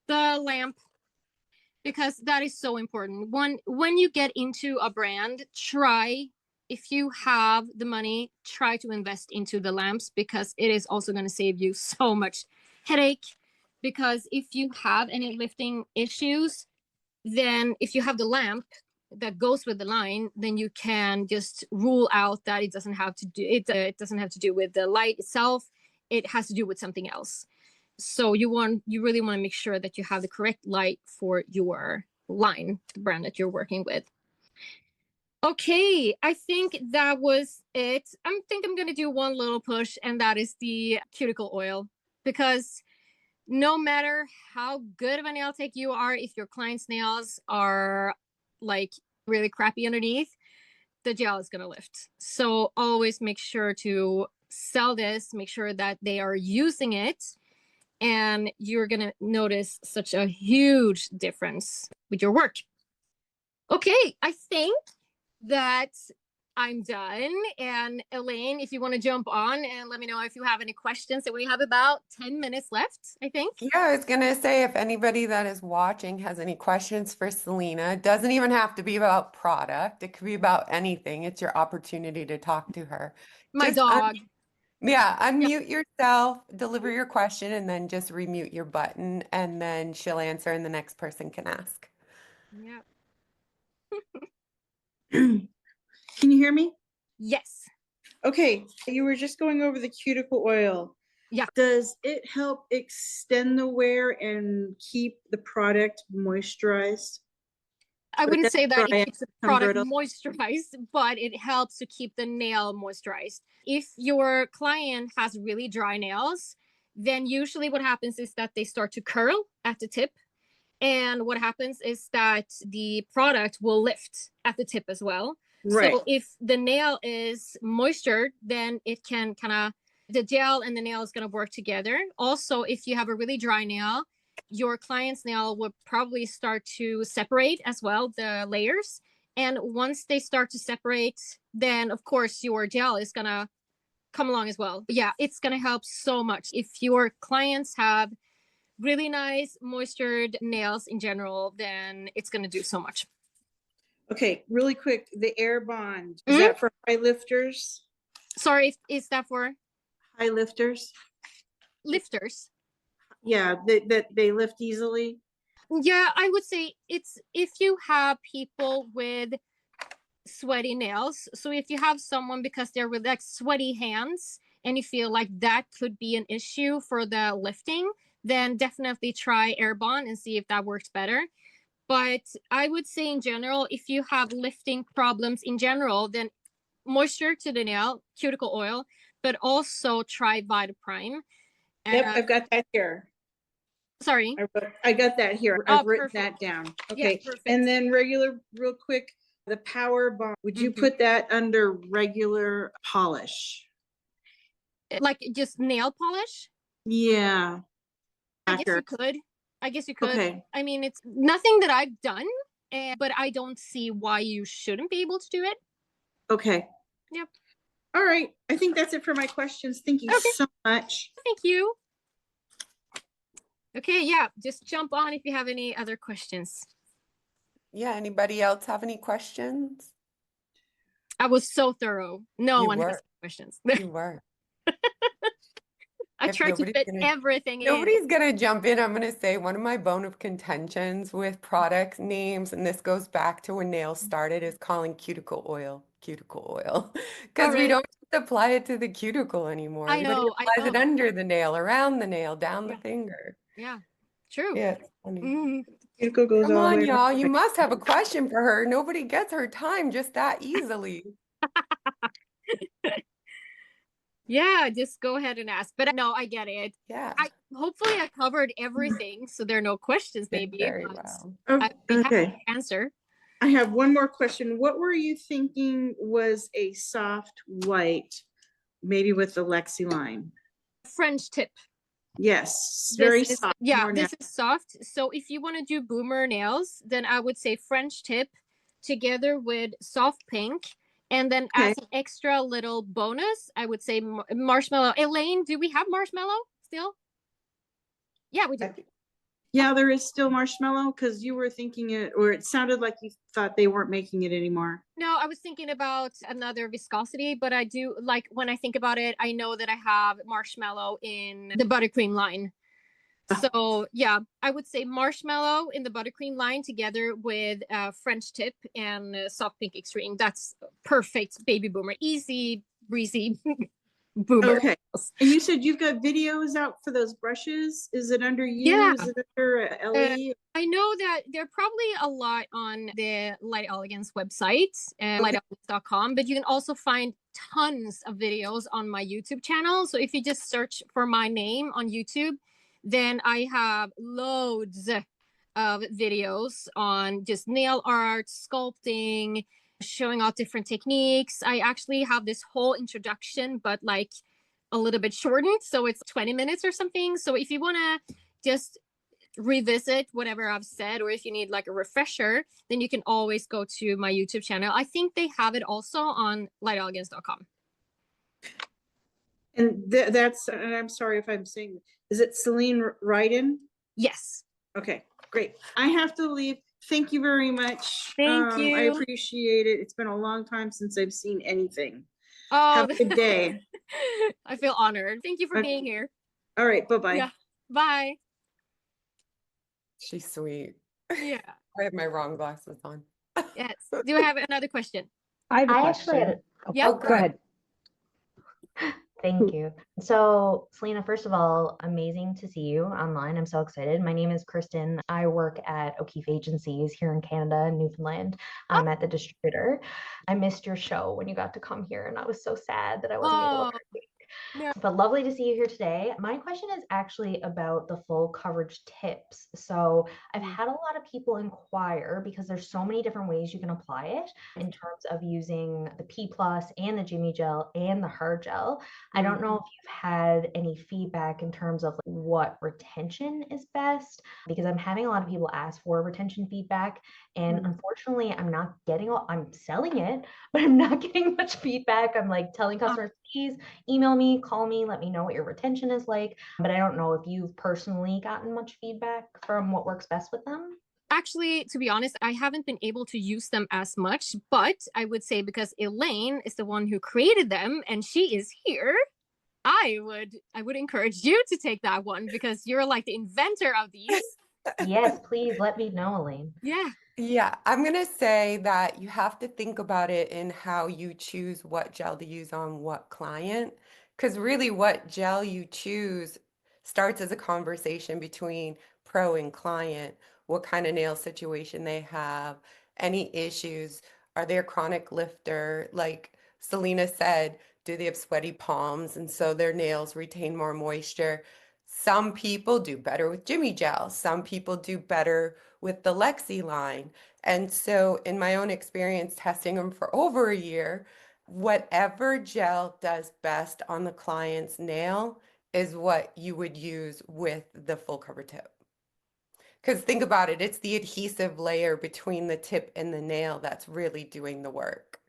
the lamp, because that is so important. When you get into a brand, if you have the money, try to invest into the lamps, because it is also going to save you so much headache. Because if you have any lifting issues, then if you have the lamp that goes with the line, then you can just rule out that it doesn't have to do it doesn't have to do with the light itself. It has to do with something else. So you really want to make sure that you have the correct light for your line, the brand that you're working with. Okay, I think that was it. I think I'm gonna do one little push, and that is the cuticle oil, because no matter how good of a nail tech you are, if your client's nails are like really crappy underneath, the gel is gonna lift. So always make sure to sell this, make sure that they are using it, and you're gonna notice such a huge difference with your work. Okay, I think that I'm done. And Elaine, if you want to jump on and let me know if you have any questions. And we have about 10 minutes left, I think. Yeah, I was gonna say, if anybody that is watching has any questions for Celina, it doesn't even have to be about product. It could be about anything. It's your opportunity to talk to her. My dog. Unmute yourself, deliver your question, and then just remute your button, and then she'll answer, and the next person can ask. Yeah. Can you hear me? Yes. Okay, you were just going over the cuticle oil. Yeah. Does it help extend the wear and keep the product moisturized? I wouldn't say that it keeps the product brittle. moisturized, but it helps to keep the nail moisturized. If your client has really dry nails, then usually what happens is that they start to curl at the tip. And what happens is that the product will lift at the tip as well. Right. So if the nail is moistured, then it can the gel and the nail is going to work together. Also, if you have a really dry nail, your client's nail will probably start to separate as well, the layers. And once they start to separate, then of course your gel is going to come along as well. But yeah, it's going to help so much. If your clients have really nice moistured nails in general, then it's going to do so much. Okay, really quick, the Air Bond, is Mhm. that for high lifters? Sorry, is that for High lifters? lifters? Yeah, that they lift easily. Yeah, I would say it's if you have people with sweaty nails. So if you have someone because they're with like sweaty hands and you feel like that could be an issue for the lifting, then definitely try Airbond and see if that works better. But I would say in general, if you have lifting problems in general, then moisture to the nail, cuticle oil, but also try Vita Prime. Yep, I've got that here. Sorry. I got that here. Oh, I've written perfect. that down. Yeah, Okay. perfect. And then regular, real quick, the Power Bond, would you put that under regular polish? Like just nail polish? Yeah. I guess you could. I guess you could. Okay. I mean, it's nothing that I've done, but I don't see why you shouldn't be able to do it. Okay. Yep. All right. I think that's it for my questions. Thank you so much. Thank you. Okay, yeah, just jump on if you have any other questions. Yeah, anybody else have any questions? I was so thorough. No You one has were. questions. You were. I tried to fit everything in. Nobody's gonna jump in. I'm gonna say one of my bone of contentions with product names, and this goes back to when nails started, is calling cuticle oil, because we don't apply it to the cuticle anymore. I Everybody know. applies it under the nail, around the nail, down the finger. Yeah, true. Yeah, it's funny. Cuticle goes Come all the on, way y'all. around. You must have a question for her. Nobody gets her time just that easily. Yeah, just go ahead and ask. But no, I get it. Yeah. Hopefully I covered everything, so there are no questions maybe. Very well. I'd be happy to answer. I have one more question. What were you thinking was a soft white, maybe with the Lexy Line? French tip. Yes, very soft. Yeah, this is soft. So if you want to do boomer nails, then I would say French tip together with soft pink. And then as an extra little bonus, I would say marshmallow. Elaine, do we have marshmallow still? Yeah, we do. Yeah, there is still marshmallow because you were thinking it, or it sounded like you thought they weren't making it anymore. No, I was thinking about another viscosity, but I do like when I think about it, I know that I have marshmallow in the buttercream line. So yeah, I would say marshmallow in the buttercream line together with French tip and soft pink extreme. That's perfect baby boomer, easy, breezy boomer. Okay. And you said you've got videos out for those brushes. Is it under you? Yeah. Is it under Ellie? I know that there are probably a lot on the Light Elegance website, lightelegance.com, but you can also find tons of videos on my YouTube channel. So if you just search for my name on YouTube, then I have loads of videos on just nail art, sculpting, showing off different techniques. I actually have this whole introduction, but like a little bit shortened. So it's 20 minutes or something. So if you want to just revisit whatever I've said, or if you need like a refresher, then you can always go to my YouTube channel. I think they have it also on lightelegance.com. And that's, and I'm sorry if I'm saying, is it Celina Ryden? Yes. Okay, great. I have to leave. Thank you very much. Thank you. I appreciate it. It's been a long time since I've seen anything. Oh, have a good day. I feel honored. Thank you for being here. All right, bye-bye. Yeah, bye. She's sweet. Yeah. I have my wrong glasses on. Yes. Do I have another question? I have a question. Yeah. Oh, go ahead. Thank you. So, Celina, first of all, amazing to see you online. I'm so excited. My name is Kristen. I work at O'Keefe Agencies here in Canada, Newfoundland. I'm at the distributor. I missed your show when you got to come here, and I was so sad that I wasn't able to. No. But lovely to see you here today. My question is actually about the full coverage tips. So I've had a lot of people inquire because there's so many different ways you can apply it in terms of using the P+ and the JimmyGel and the hard gel. I don't know if you've had any feedback in terms of what retention is best, because I'm having a lot of people ask for retention feedback. And unfortunately, I'm not getting I'm selling it, but I'm not getting much feedback. I'm like telling customers to please email me, call me, let me know what your retention is like. But I don't know if you've personally gotten much feedback from what works best with them. Actually, to be honest, I haven't been able to use them as much, but I would say because Elaine is the one who created them and she is here, I would encourage you to take that one because you're like the inventor of these. Yes, please let me know, Elaine. Yeah. Yeah, I'm gonna say that you have to think about it in how you choose what gel to use on what client. Because really, what gel you choose starts as a conversation between pro and client. What kind of nail situation they have, any issues, are they a chronic lifter? Like Celina said, do they have sweaty palms? And so their nails retain more moisture. Some people do better with JimmyGel. Some people do better with the Lexy Line. And so, in my own experience testing them for over a year, whatever gel does best on the client's nail is what you would use with the full cover tip. Because think about it, it's the adhesive layer between the tip and the nail that's really doing the work.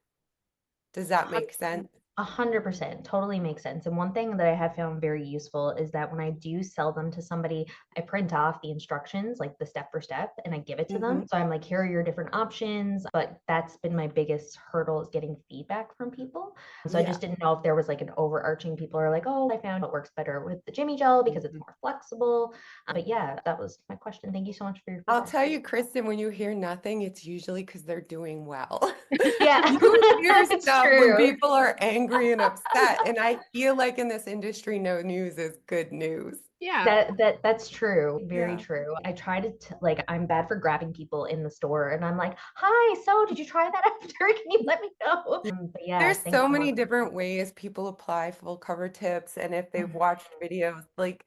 Does that make sense? 100% totally makes sense. And one thing that I have found very useful is that when I do sell them to somebody, I print off the instructions, like the step for step, and I give it to them. So I'm like, here are your different options. But that's been my biggest hurdle is getting feedback from people. So I just didn't know if there was like an overarching people are like, oh, I found what works better with the JimmyGel because it's more flexible. But yeah, that was my question. Thank you so much for your feedback. I'll tell you, Kristen, when you hear nothing, it's usually because they're doing well. Yeah, You hear it's stuff when true. people are angry and upset. And I feel like in this industry, no news is good news. Yeah. That's true. Very Yeah. true. I try to like I'm bad for grabbing people in the store and I'm like, "Hi, so did you try that after? Can you let me know?" But yeah, There's thank so you. many different ways people apply full cover tips. And if they've watched videos, like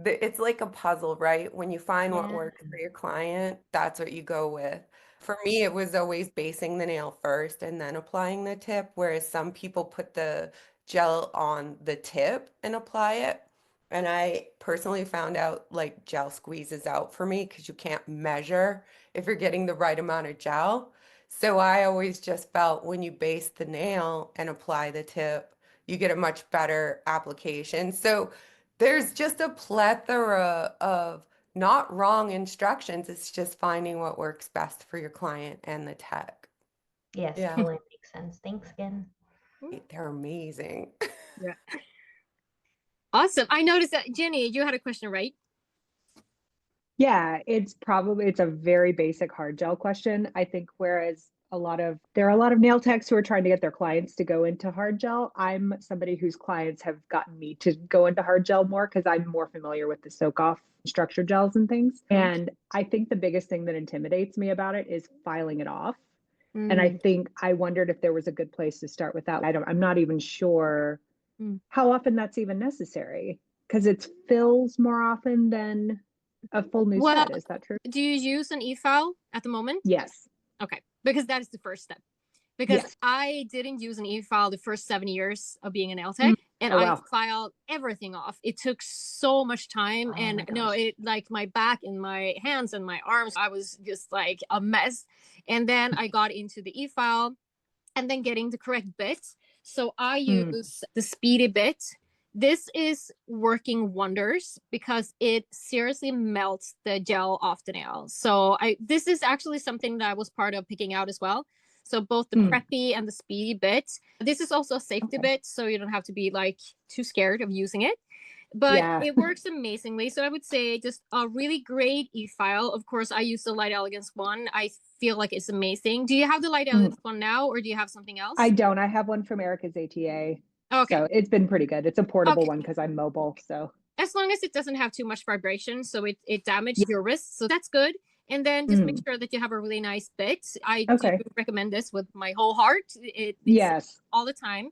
it's like a puzzle, right? When you find what Yeah. works for your client, that's what you go with. For me, it was always basing the nail first and then applying the tip, whereas some people put the gel on the tip and apply it. And I personally found out like gel squeezes out for me because you can't measure if you're getting the right amount of gel. So I always just felt when you base the nail and apply the tip, you get a much better application. So there's just a plethora of not wrong instructions. It's just finding what works best for your client and the tech. Yes, Yeah, totally makes sense. Thanks again. they're amazing. Yeah. Awesome. I noticed that Jenny, you had a question, right? Yeah, it's a very basic hard gel question. I think whereas there are a lot of nail techs who are trying to get their clients to go into hard gel. I'm somebody whose clients have gotten me to go into hard gel more because I'm more familiar with the soak off structured gels and things. And I think the biggest thing that intimidates me about it is filing it off. And I wondered if there was a good place to start with that. I'm not even sure how often that's even necessary because it fills more often than a full new Well, set. Is that true? do you use an e-file at the moment? Yes. Okay, because that is the first step. Because Yes. I didn't use an e-file the first 7 years of being an nail tech, and Oh, I wow. filed everything off. It took so much time, Oh and my no, gosh. it like my back and my hands and my arms, I was just like a mess. And then I got into the e-file, and then getting the correct bit. So I use the speedy bit. This is working wonders because it seriously melts the gel off the nail. So this is actually something that I was part of picking out as well. So both the preppy and the speedy bit. This is also a safety bit, so you don't have to be like too scared of using it. But Yeah. it works amazingly. So I would say just a really great e-file. Of course, I use the Light Elegance one. I feel like it's amazing. Do you have the Light Elegance one now, or do you have something else? I don't. I have one from Erica's ATA. Okay. So it's been pretty good. It's a portable Okay. one because I'm mobile. So As long as it doesn't have too much vibration, so it damages your wrist. So that's good. And then just make sure that you have a really nice bit. I do recommend this with my whole heart. It's yes. all the time.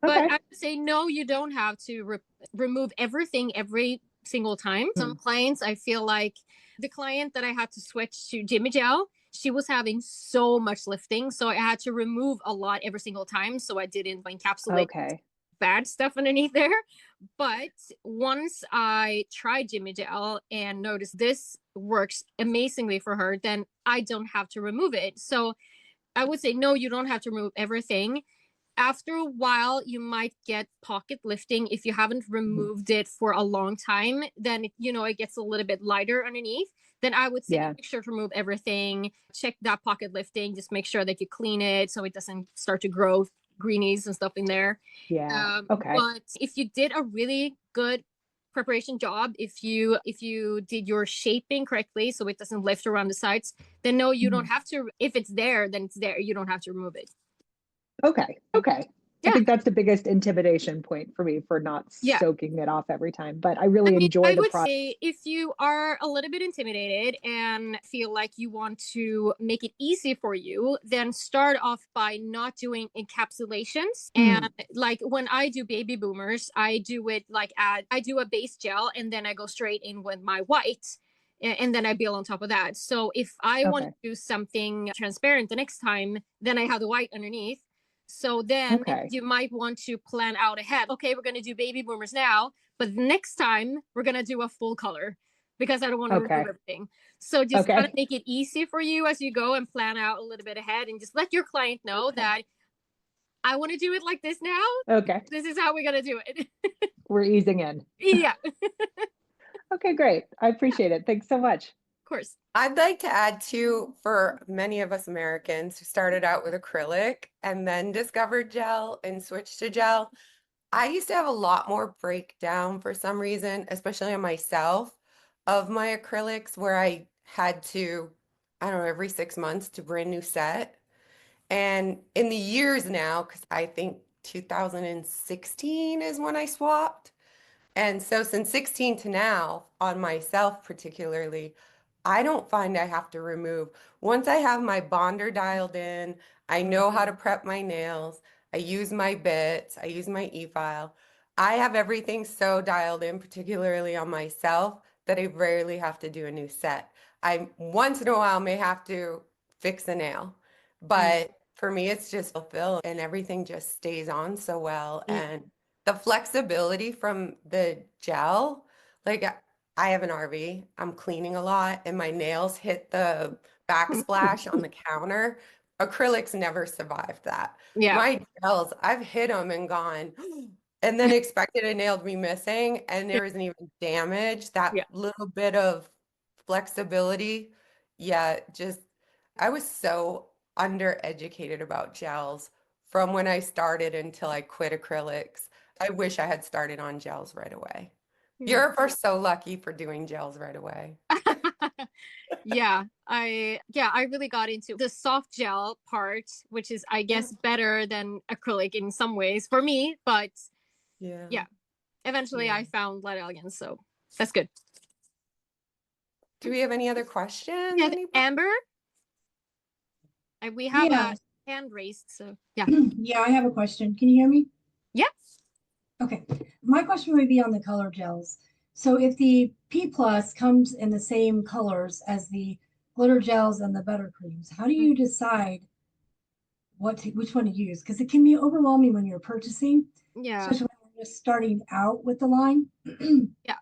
But I would say, no, you don't have to remove everything every single time. Some clients, I feel like the client that I had to switch to JimmyGel, she was having so much lifting. So I had to remove a lot every single time. So I didn't encapsulate bad stuff underneath there. But once I tried JimmyGel and noticed this works amazingly for her, then I don't have to remove it. So I would say, no, you don't have to remove everything. after a while, you might get pocket lifting if you haven't removed it for a long time. Then, it gets a little bit lighter underneath. Then I would say make sure to remove everything. Check that pocket lifting. Just make sure that you clean it so it doesn't start to grow greenies and stuff in there. Yeah. Okay. But if you did a really good preparation job, if you did your shaping correctly so it doesn't lift around the sides, then no, you don't have to. If it's there, then it's there. You don't have to remove it. Okay. I think that's the biggest intimidation point for me for not soaking it off every time. But I really enjoy the process. I would say if you are a little bit intimidated and feel like you want to make it easy for you, then start off by not doing encapsulations. And like when I do baby boomers, I do it like I do a base gel and then I go straight in with my white. And then I build on top of that. So if I want to do something transparent the next time, then I have the white underneath. So then you might want to plan out ahead. Okay, we're going to do baby boomers now, but next time we're going to do a full color because I don't want to remove everything. So just kind of make it easy for you as you go and plan out a little bit ahead and just let your client know that I want to do it like this now. Okay. This is how we're going to do it. We're easing in. Yeah. Okay, great. I appreciate it. Thanks so much. Of course. I'd like to add too, for many of us Americans who started out with acrylic and then discovered gel and switched to gel, I used to have a lot more breakdown for some reason, especially on myself, of my acrylics where I had to, I don't know, every 6 months to brand new set. And in the years now, because I think 2016 is when I swapped. And so since 16 to now, on myself particularly, I don't find I have to remove. Once I have my bonder dialed in, I know how to prep my nails, I use my bits, I use my e-file. I have everything so dialed in, particularly on myself, that I rarely have to do a new set. I once in a while may have to fix a nail, but for me, it's just fulfill and everything just stays on so well. And the flexibility from the gel, like I have an RV, I'm cleaning a lot and my nails hit the backsplash on the counter. Acrylics never survived that. Yeah. My gels, I've hit them and gone, and then expected a nail to be missing and there isn't even damage. That little bit of flexibility, just I was so undereducated about gels from when I started until I quit acrylics. I wish I had started on gels right away. Europe are so lucky for doing gels right away. I really got into the soft gel part, which is I guess better than acrylic in some ways for me, but eventually I found Light Elegance, so that's good. Do we have any other questions? Yeah, Amber? We have a hand raised, so yeah. Yeah, I have a question. Can you hear me? Yes. Okay. My question would be on the color gels. So if the P Plus comes in the same colors as the glitter gels and the buttercreams, how do you decide which one to use? Because it can be overwhelming when you're purchasing, especially when you're just starting out with the line. Yeah.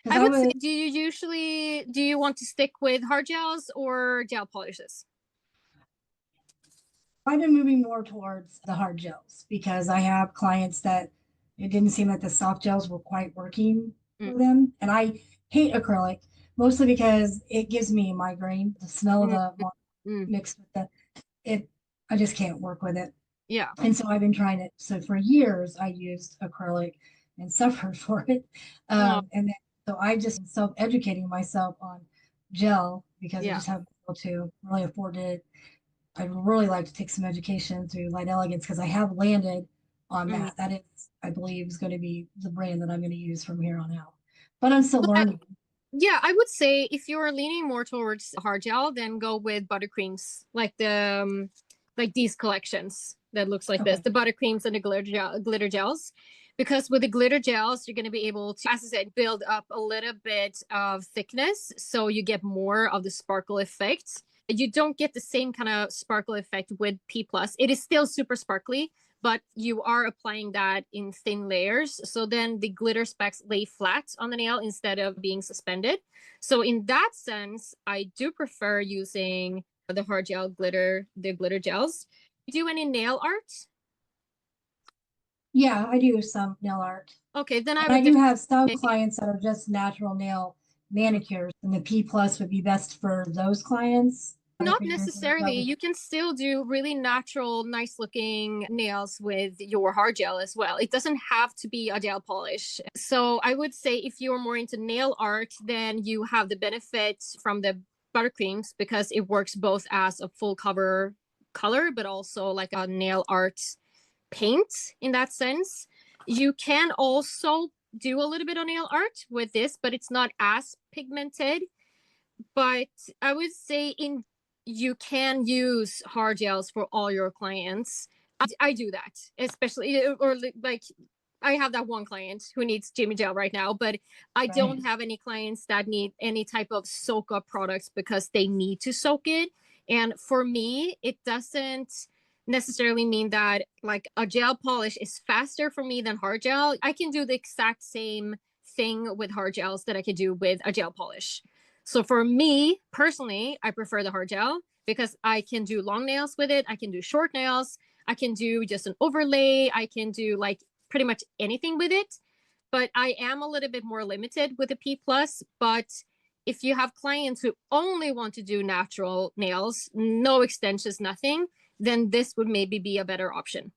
I would say, do you want to stick with hard gels or gel polishes? I've been moving more towards the hard gels because I have clients that it didn't seem like the soft gels were quite working for them. And I hate acrylic mostly because it gives me a migraine. The smell of the mixed with I just can't work with it. Yeah. And so I've been trying it. So for years I used acrylic and suffered for it. And then so I just self-educating myself on gel because I just haven't been able to really afford it. I'd really like to take some education through Light Elegance because I have landed on that. That is, I believe, is going to be the brand that I'm going to use from here on out. But I'm still learning. Yeah, I would say if you're leaning more towards hard gel, then go with buttercreams, like the like these collections that looks like this, the buttercreams and the glitter gels. Because with the glitter gels, you're going to be able to, as I said, build up a little bit of thickness, so you get more of the sparkle effect. You don't get the same kind of sparkle effect with P+. It is still super sparkly, but you are applying that in thin layers. So then the glitter specks lay flat on the nail instead of being suspended. So in that sense, I do prefer using the hard gel glitter, the glitter gels. Do any nail art? Yeah, I do some nail art. Okay, then I And I would do have some clients that are just natural nail manicures, and the P plus would be best for those clients. not necessarily. You can still do really natural, nice looking nails with your hard gel as well. It doesn't have to be a gel polish. So I would say if you're more into nail art, then you have the benefit from the buttercreams because it works both as a full cover color, but also like a nail art paint in that sense. You can also do a little bit of nail art with this, but it's not as pigmented. But I would say you can use hard gels for all your clients. I do that, especially or like I have that one client who needs JimmyGel right now, but I don't have any clients that need any type of soak up products because they need to soak it. And for me, it doesn't necessarily mean that like a gel polish is faster for me than hard gel. I can do the exact same thing with hard gels that I could do with a gel polish. So for me personally, I prefer the hard gel because I can do long nails with it. I can do short nails. I can do just an overlay. I can do like pretty much anything with it. But I am a little bit more limited with the P plus. But if you have clients who only want to do natural nails, no extensions, nothing, then this would maybe be a better option.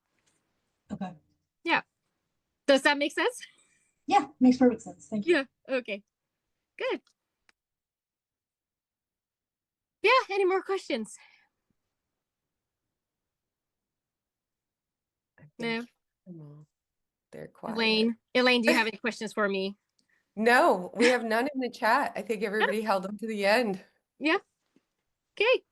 Okay. Yeah. Does that make sense? Yeah, makes perfect sense. Thank you. Yeah. Okay. Good. Yeah. Any more questions? No. They're quiet. Elaine, do you have any questions for me? No, we have none in the chat. I think everybody held them to the end. Yeah. Okay.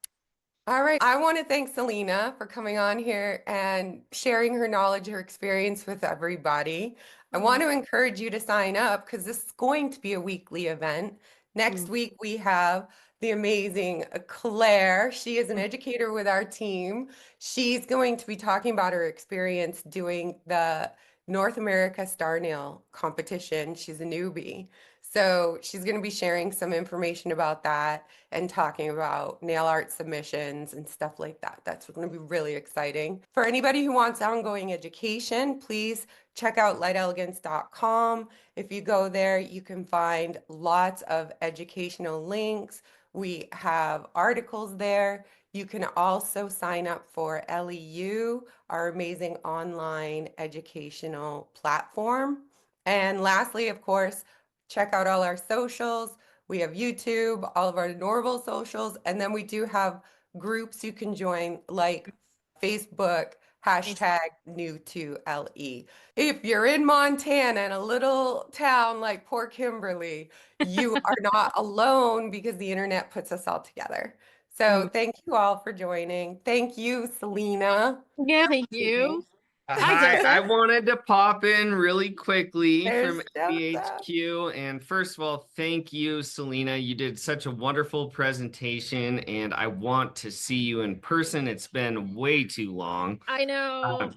All right. I want to thank Celina for coming on here and sharing her knowledge, her experience with everybody. I want to encourage you to sign up because this is going to be a weekly event. Next week, we have the amazing Claire. She is an educator with our team. She's going to be talking about her experience doing the North America Star Nail competition. She's a newbie. So she's going to be sharing some information about that and talking about nail art submissions and stuff like that. That's going to be really exciting. For anybody who wants ongoing education, please check out lightelegance.com. If you go there, you can find lots of educational links. We have articles there. You can also sign up for LEU, our amazing online educational platform. And lastly, of course, check out all our socials. We have YouTube, all of our normal socials, and then we do have groups you can join like Facebook, hashtag new to LE. If you're in Montana in a little town like Port Kimberly, you are not alone because the internet puts us all together. So thank you all for joining. Thank you, Celina. Yeah, thank you. Hi, I wanted to pop in really quickly There's from Joseph. HQ. And first of all, thank you, Celina. You did such a wonderful presentation, and I want to see you in person. It's been way too long. I know.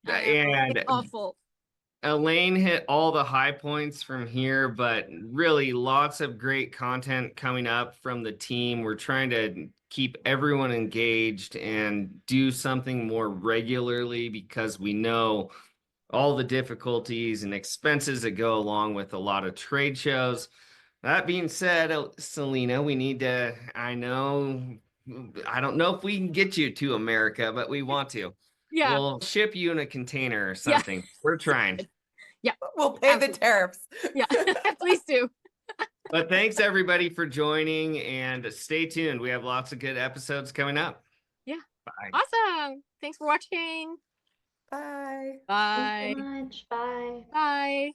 And it's awful. Elaine hit all the high points from here, but really lots of great content coming up from the team. We're trying to keep everyone engaged and do something more regularly because we know all the difficulties and expenses that go along with a lot of trade shows. That being said, Celina, we need to, I don't know if we can get you to America, but we want to. Yeah. We'll ship you in a container or something. We're trying. Yeah. We'll pay the tariffs. Yeah, please do. But thanks everybody for joining and stay tuned. We have lots of good episodes coming up. Yeah. Bye. Awesome. Thanks for watching. Bye. Bye. Thanks so much. Bye. Bye.